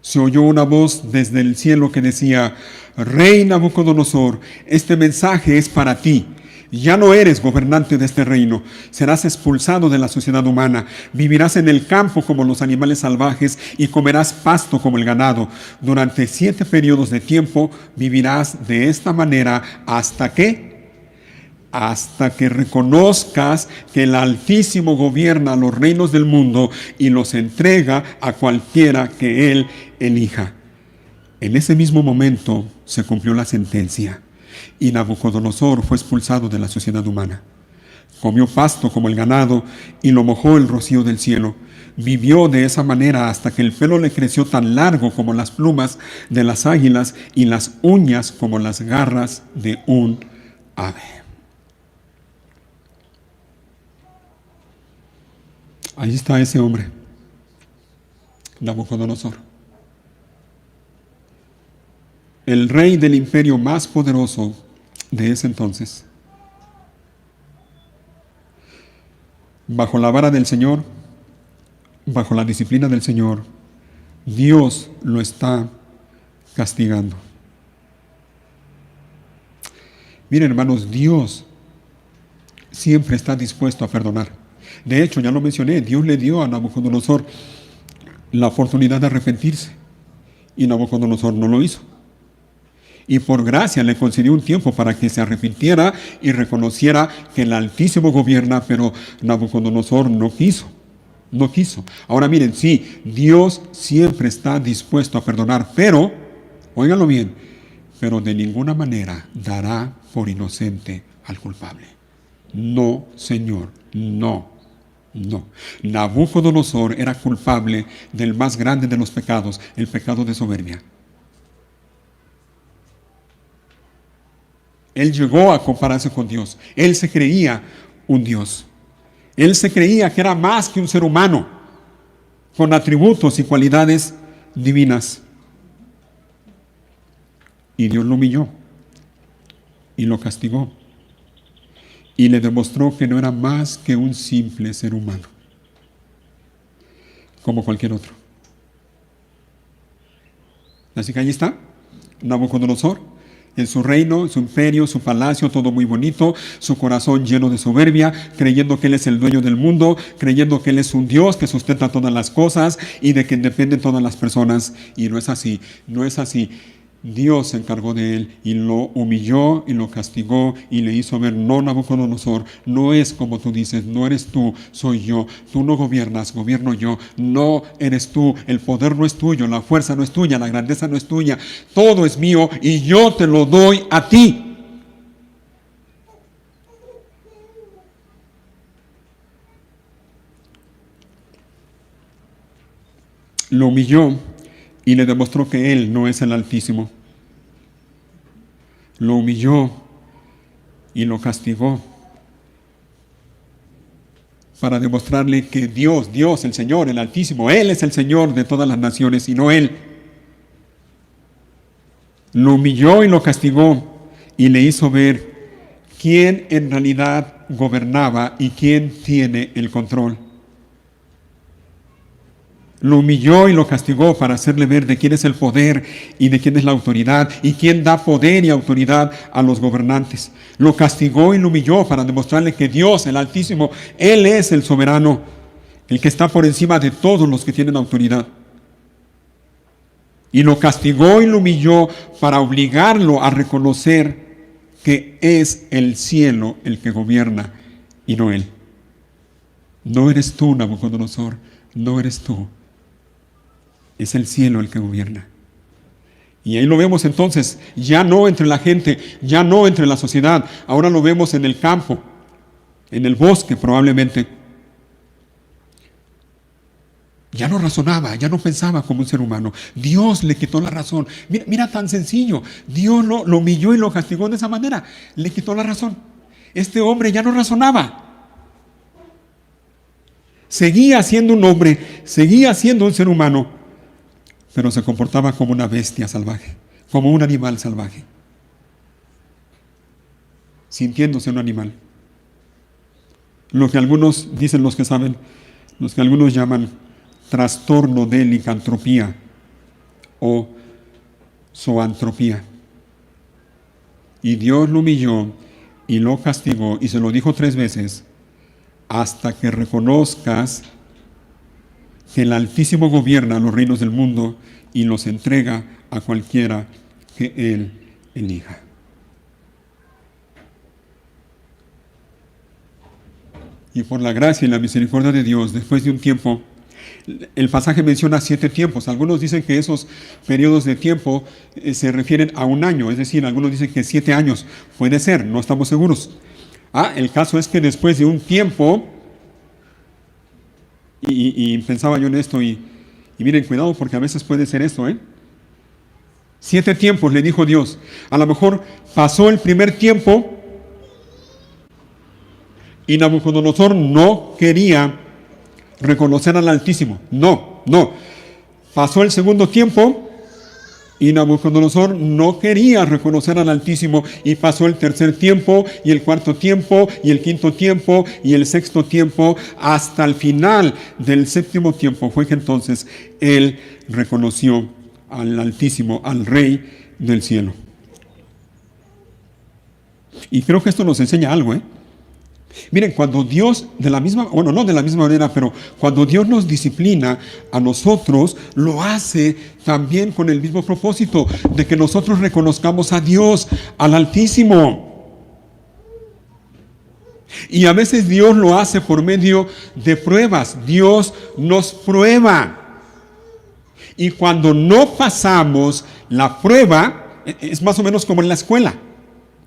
se oyó una voz desde el cielo que decía: Rey Nabucodonosor, este mensaje es para ti. Ya no eres gobernante de este reino, serás expulsado de la sociedad humana, vivirás en el campo como los animales salvajes y comerás pasto como el ganado. Durante 7 periodos de tiempo vivirás de esta manera hasta que reconozcas que el Altísimo gobierna los reinos del mundo y los entrega a cualquiera que Él elija. En ese mismo momento se cumplió la sentencia y Nabucodonosor fue expulsado de la sociedad humana. Comió pasto como el ganado y lo mojó el rocío del cielo. Vivió de esa manera hasta que el pelo le creció tan largo como las plumas de las águilas y las uñas como las garras de un ave. Ahí está ese hombre, Nabucodonosor, el rey del imperio más poderoso de ese entonces. Bajo la vara del Señor, bajo la disciplina del Señor, Dios lo está castigando. Miren, hermanos, Dios siempre está dispuesto a perdonar. De hecho, ya lo mencioné, Dios le dio a Nabucodonosor la oportunidad de arrepentirse y Nabucodonosor no lo hizo. Y por gracia le concedió un tiempo para que se arrepintiera y reconociera que el Altísimo gobierna, pero Nabucodonosor no quiso. Ahora miren, sí, Dios siempre está dispuesto a perdonar, pero, óiganlo bien, pero de ninguna manera dará por inocente al culpable. No, Señor, no. Nabucodonosor era culpable del más grande de los pecados, el pecado de soberbia. Él llegó a compararse con Dios. Él se creía un Dios. Él se creía que era más que un ser humano, con atributos y cualidades divinas. Y Dios lo humilló y lo castigó. Y le demostró que no era más que un simple ser humano, como cualquier otro. Así que ahí está, Nabucodonosor, en su reino, su imperio, su palacio, todo muy bonito, su corazón lleno de soberbia, creyendo que Él es el dueño del mundo, creyendo que Él es un Dios que sustenta todas las cosas y de quien dependen todas las personas. Y no es así, no es así. Dios se encargó de él y lo humilló y lo castigó y le hizo ver: no, Nabucodonosor, no es como tú dices, no eres tú, soy yo. Tú no gobiernas, gobierno yo. No eres tú, el poder no es tuyo, la fuerza no es tuya, la grandeza no es tuya. Todo es mío y yo te lo doy a ti. Lo humilló y le demostró que Él no es el Altísimo. Lo humilló y lo castigó para demostrarle que Dios, el Señor, el Altísimo, Él es el Señor de todas las naciones y no Él. Lo humilló y lo castigó y le hizo ver quién en realidad gobernaba y quién tiene el control. Lo humilló y lo castigó para hacerle ver de quién es el poder y de quién es la autoridad y quién da poder y autoridad a los gobernantes. Lo castigó y lo humilló para demostrarle que Dios, el Altísimo, Él es el soberano, el que está por encima de todos los que tienen autoridad. Y lo castigó y lo humilló para obligarlo a reconocer que es el cielo el que gobierna y no Él. No eres tú, Nabucodonosor, no eres tú. Es el cielo el que gobierna. Y ahí lo vemos entonces, ya no entre la gente, ya no entre la sociedad, ahora lo vemos en el campo, en el bosque probablemente. Ya no razonaba, ya no pensaba como un ser humano. Dios le quitó la razón. Mira tan sencillo, Dios lo humilló y lo castigó de esa manera, le quitó la razón. Este hombre ya no razonaba. Seguía siendo un hombre, seguía siendo un ser humano, pero se comportaba como una bestia salvaje, como un animal salvaje, sintiéndose un animal. Lo que algunos dicen, los que saben, los que algunos llaman trastorno de licantropía o zoantropía. Y Dios lo humilló y lo castigó y se lo dijo 3 veces, hasta que reconozcas que el Altísimo gobierna los reinos del mundo y los entrega a cualquiera que Él elija. Y por la gracia y la misericordia de Dios, después de un tiempo, el pasaje menciona 7 tiempos. Algunos dicen que esos periodos de tiempo se refieren a un año, es decir, algunos dicen que 7 años. Puede ser, no estamos seguros. El caso es que después de un tiempo, y pensaba yo en esto, y miren, cuidado porque a veces puede ser esto, 7 tiempos, le dijo Dios. A lo mejor pasó el primer tiempo y Nabucodonosor no quería reconocer al Altísimo. No. Pasó el segundo tiempo y Nabucodonosor no quería reconocer al Altísimo, y pasó el tercer tiempo y el cuarto tiempo y el quinto tiempo y el sexto tiempo. Hasta el final del séptimo tiempo fue que entonces él reconoció al Altísimo, al Rey del cielo. Y creo que esto nos enseña algo, Miren, cuando Dios, no de la misma manera, pero cuando Dios nos disciplina a nosotros, lo hace también con el mismo propósito, de que nosotros reconozcamos a Dios, al Altísimo. Y a veces Dios lo hace por medio de pruebas. Dios nos prueba. Y cuando no pasamos la prueba, es más o menos como en la escuela.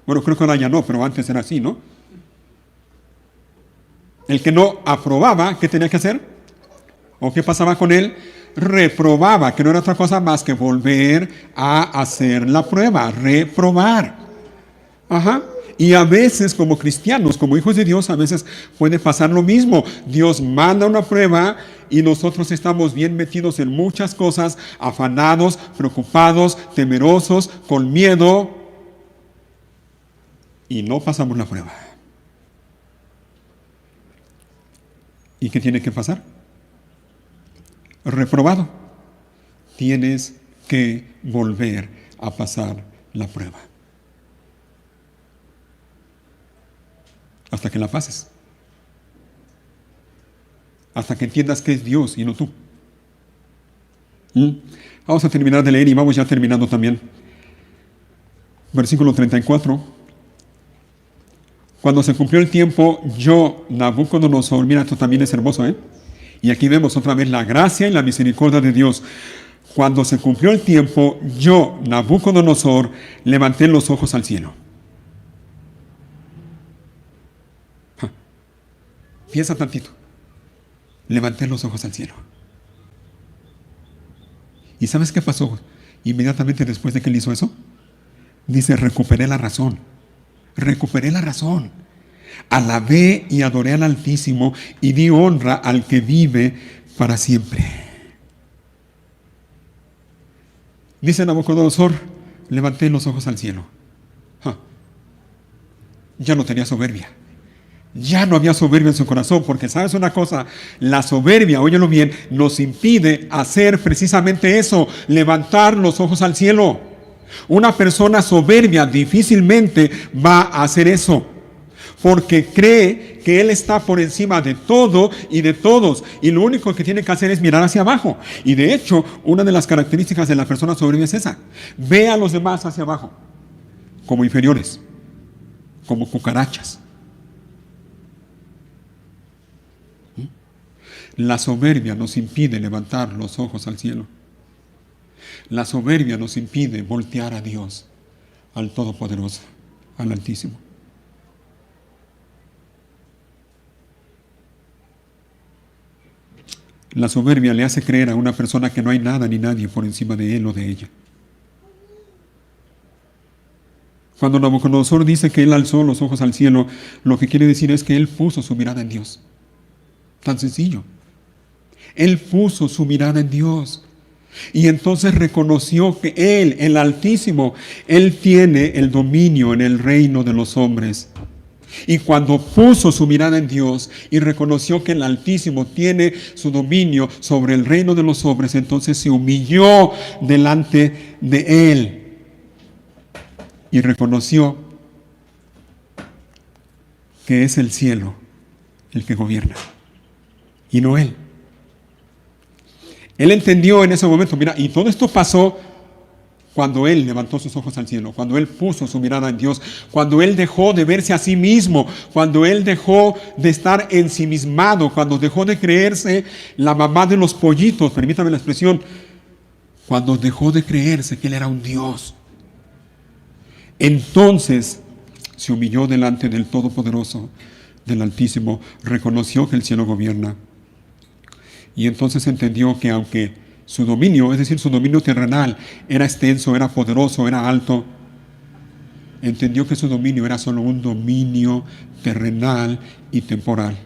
Bueno, creo que ahora ya no, pero antes era así, ¿no? El que no aprobaba, ¿qué tenía que hacer? ¿O qué pasaba con él? Reprobaba, que no era otra cosa más que volver a hacer la prueba, reprobar. Y a veces como cristianos, como hijos de Dios, a veces puede pasar lo mismo. Dios manda una prueba y nosotros estamos bien metidos en muchas cosas, afanados, preocupados, temerosos, con miedo, y no pasamos la prueba. ¿Y qué tiene que pasar? Reprobado. Tienes que volver a pasar la prueba. Hasta que la pases. Hasta que entiendas que es Dios y no tú. Vamos a terminar de leer y vamos ya terminando también. Versículo 34. Cuando se cumplió el tiempo, yo, Nabucodonosor, mira, esto también es hermoso, Y aquí vemos otra vez la gracia y la misericordia de Dios. Cuando se cumplió el tiempo, yo, Nabucodonosor, levanté los ojos al cielo. Piensa tantito. Levanté los ojos al cielo. ¿Y sabes qué pasó inmediatamente después de que él hizo eso? Dice, recuperé la razón. Recuperé la razón. Alabé y adoré al Altísimo y di honra al que vive para siempre. Dice Nabucodonosor, levanté los ojos al cielo. Ya no tenía soberbia. Ya no había soberbia en su corazón, porque sabes una cosa, la soberbia, óyelo bien, nos impide hacer precisamente eso, levantar los ojos al cielo. Una persona soberbia difícilmente va a hacer eso, porque cree que él está por encima de todo y de todos, y lo único que tiene que hacer es mirar hacia abajo. Y de hecho, una de las características de la persona soberbia es esa: ve a los demás hacia abajo, como inferiores, como cucarachas. La soberbia nos impide levantar los ojos al cielo. La soberbia nos impide voltear a Dios, al Todopoderoso, al Altísimo. La soberbia le hace creer a una persona que no hay nada ni nadie por encima de él o de ella. Cuando Nabucodonosor dice que él alzó los ojos al cielo, lo que quiere decir es que él puso su mirada en Dios. Tan sencillo. Él puso su mirada en Dios. Y entonces reconoció que Él, el Altísimo, Él tiene el dominio en el reino de los hombres. Y cuando puso su mirada en Dios y reconoció que el Altísimo tiene su dominio sobre el reino de los hombres, entonces se humilló delante de Él y reconoció que es el cielo el que gobierna y no Él. Él entendió en ese momento, mira, y todo esto pasó cuando Él levantó sus ojos al cielo, cuando Él puso su mirada en Dios, cuando Él dejó de verse a sí mismo, cuando Él dejó de estar ensimismado, cuando dejó de creerse la mamá de los pollitos, permítame la expresión, cuando dejó de creerse que Él era un Dios. Entonces se humilló delante del Todopoderoso, del Altísimo, reconoció que el cielo gobierna. Y entonces entendió que aunque su dominio, es decir, su dominio terrenal, era extenso, era poderoso, era alto, entendió que su dominio era solo un dominio terrenal y temporal.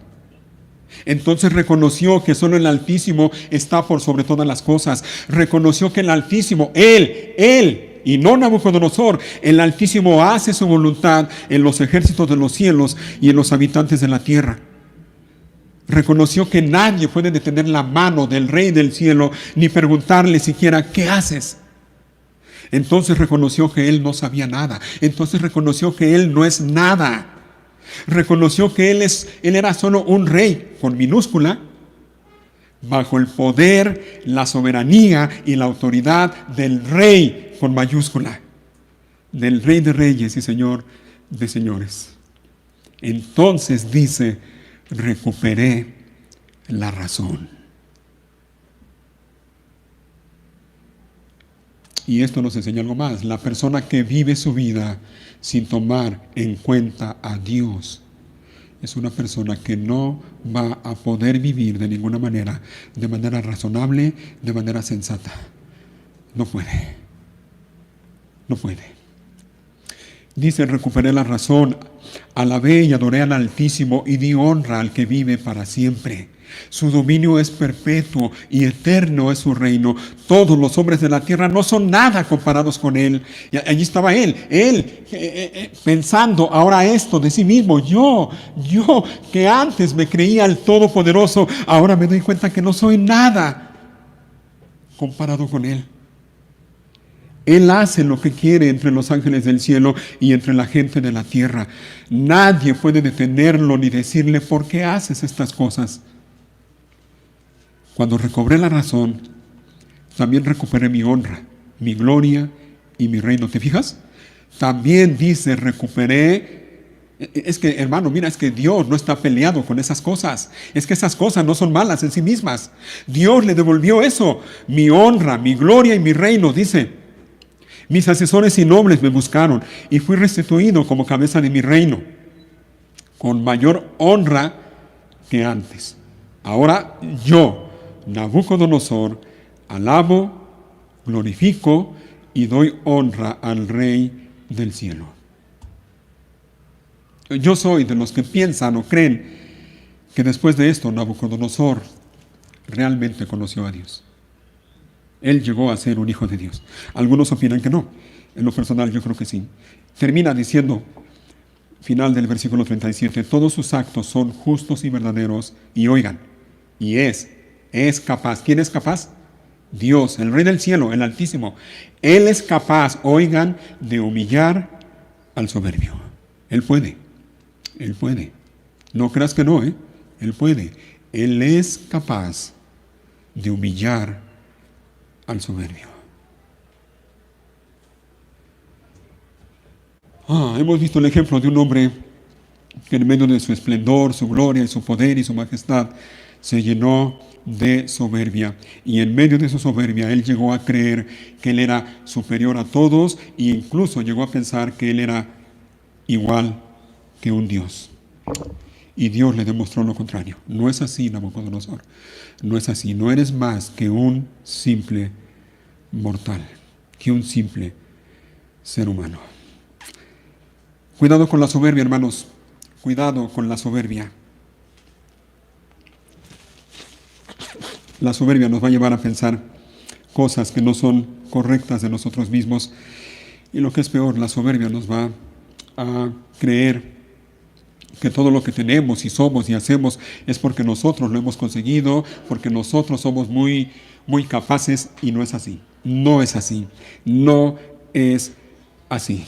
Entonces reconoció que solo el Altísimo está por sobre todas las cosas. Reconoció que el Altísimo, Él, y no Nabucodonosor, el Altísimo hace su voluntad en los ejércitos de los cielos y en los habitantes de la tierra. Reconoció que nadie puede detener la mano del Rey del cielo ni preguntarle siquiera, ¿qué haces? Entonces reconoció que Él no sabía nada. Entonces reconoció que Él no es nada. Reconoció que Él era solo un rey, con minúscula, bajo el poder, la soberanía y la autoridad del Rey, con mayúscula, del Rey de reyes y Señor de señores. Entonces dice, recuperé la razón. Y esto nos enseña algo más. La persona que vive su vida sin tomar en cuenta a Dios es una persona que no va a poder vivir de ninguna manera, de manera razonable, de manera sensata. No puede. No puede. Dice, recuperé la razón, alabé y adoré al Altísimo y di honra al que vive para siempre. Su dominio es perpetuo y eterno es su reino. Todos los hombres de la tierra no son nada comparados con Él. Y allí estaba Él pensando ahora esto de sí mismo. Yo que antes me creía el Todopoderoso, ahora me doy cuenta que no soy nada comparado con Él. Él hace lo que quiere entre los ángeles del cielo y entre la gente de la tierra. Nadie puede detenerlo ni decirle, ¿por qué haces estas cosas? Cuando recobré la razón, también recuperé mi honra, mi gloria y mi reino. ¿Te fijas? También dice, recuperé. Es que, hermano, mira, es que Dios no está peleado con esas cosas. Es que esas cosas no son malas en sí mismas. Dios le devolvió eso, mi honra, mi gloria y mi reino, dice. Mis asesores y nobles me buscaron y fui restituido como cabeza de mi reino, con mayor honra que antes. Ahora yo, Nabucodonosor, alabo, glorifico y doy honra al Rey del cielo. Yo soy de los que piensan o creen que después de esto Nabucodonosor realmente conoció a Dios. Él llegó a ser un hijo de Dios. Algunos opinan que no. En lo personal yo creo que sí. Termina diciendo, final del versículo 37, todos sus actos son justos y verdaderos. Y oigan, y es capaz. ¿Quién es capaz? Dios, el Rey del cielo, el Altísimo. Él es capaz, oigan, de humillar al soberbio. Él puede. Él puede. No creas que no, Él puede. Él es capaz de humillar al soberbio. Hemos visto el ejemplo de un hombre que en medio de su esplendor, su gloria y su poder y su majestad se llenó de soberbia. Y en medio de su soberbia él llegó a creer que él era superior a todos e incluso llegó a pensar que él era igual que un Dios. Y Dios le demostró lo contrario. No es así, Nabucodonosor. No es así. No eres más que un simple mortal, que un simple ser humano. Cuidado con la soberbia, hermanos. Cuidado con la soberbia. La soberbia nos va a llevar a pensar cosas que no son correctas de nosotros mismos. Y lo que es peor, la soberbia nos va a creer que todo lo que tenemos y somos y hacemos es porque nosotros lo hemos conseguido, porque nosotros somos muy capaces, y no es así. No es así. No es así.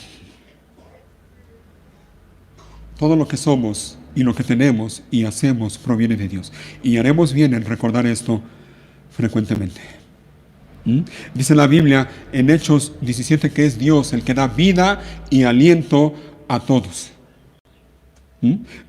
Todo lo que somos y lo que tenemos y hacemos proviene de Dios. Y haremos bien en recordar esto frecuentemente. Dice la Biblia en Hechos 17 que es Dios el que da vida y aliento a todos.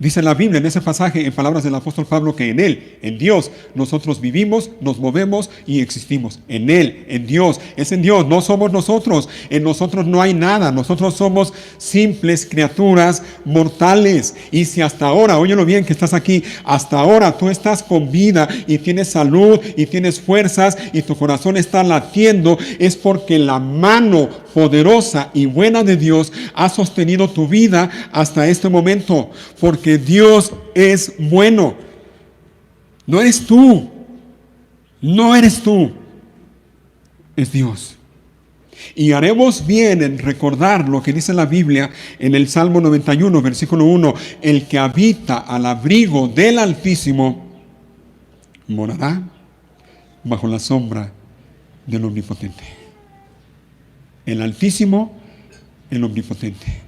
Dice la Biblia en ese pasaje, en palabras del apóstol Pablo, que en Él, en Dios, nosotros vivimos, nos movemos y existimos. En Él, en Dios, es en Dios, no somos nosotros. En nosotros no hay nada, nosotros somos simples criaturas mortales. Y si hasta ahora, óyelo bien que estás aquí, hasta ahora tú estás con vida y tienes salud y tienes fuerzas y tu corazón está latiendo, es porque la mano poderosa y buena de Dios ha sostenido tu vida hasta este momento. Porque Dios es bueno. No eres tú. No eres tú. Es Dios. Y haremos bien en recordar lo que dice la Biblia en el Salmo 91, versículo 1. El que habita al abrigo del Altísimo morará bajo la sombra del Omnipotente. El Altísimo, el Omnipotente.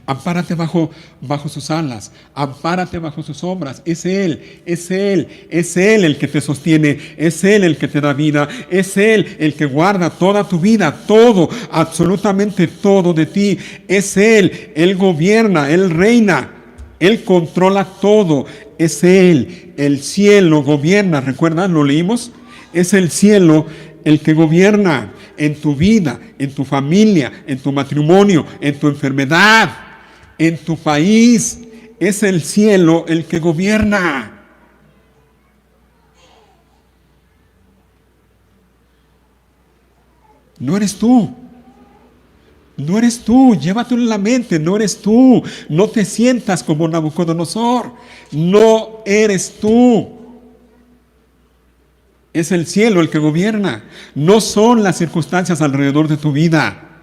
Ampárate bajo sus alas, ampárate bajo sus sombras. Es Él el que te sostiene, es Él el que te da vida, es Él el que guarda toda tu vida, todo, absolutamente todo de ti. Es Él gobierna, Él reina, Él controla todo. Es Él, el cielo gobierna. ¿Recuerdan? ¿Lo leímos? Es el cielo el que gobierna en tu vida, en tu familia, en tu matrimonio, en tu enfermedad. En tu país es el cielo el que gobierna. No eres tú. No eres tú. Llévatelo en la mente. No eres tú. No te sientas como Nabucodonosor. No eres tú. Es el cielo el que gobierna. No son las circunstancias alrededor de tu vida.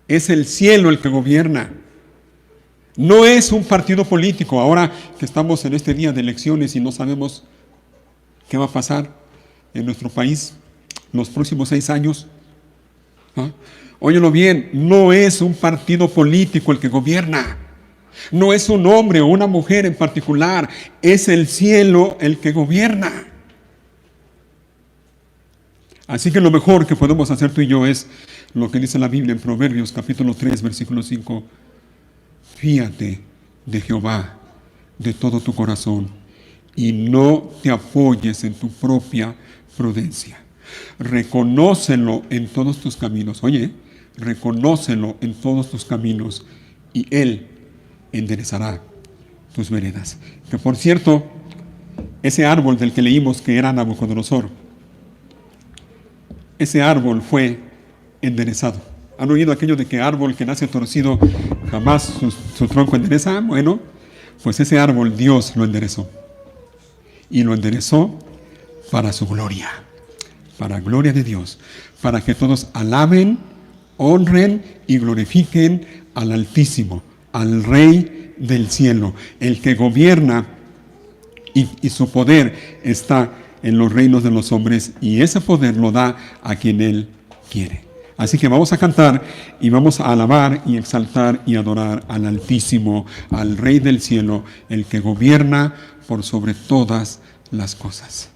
Es el cielo el que gobierna. No es un partido político. Ahora que estamos en este día de elecciones y no sabemos qué va a pasar en nuestro país los próximos 6 años. Óyelo bien, no es un partido político el que gobierna. No es un hombre o una mujer en particular. Es el cielo el que gobierna. Así que lo mejor que podemos hacer tú y yo es lo que dice la Biblia en Proverbios capítulo 3, versículo 5. Fíate de Jehová de todo tu corazón y no te apoyes en tu propia prudencia. Reconócelo en todos tus caminos. Oye, reconócelo en todos tus caminos y Él enderezará tus veredas. Que por cierto, ese árbol del que leímos que era Nabucodonosor, ese árbol fue enderezado. ¿Han oído aquello de que árbol que nace torcido jamás su tronco endereza? Bueno, pues ese árbol Dios lo enderezó. Y lo enderezó para su gloria. Para gloria de Dios. Para que todos alaben, honren y glorifiquen al Altísimo, al Rey del cielo, el que gobierna y su poder está en los reinos de los hombres y ese poder lo da a quien Él quiere. Así que vamos a cantar y vamos a alabar y exaltar y adorar al Altísimo, al Rey del cielo, el que gobierna por sobre todas las cosas.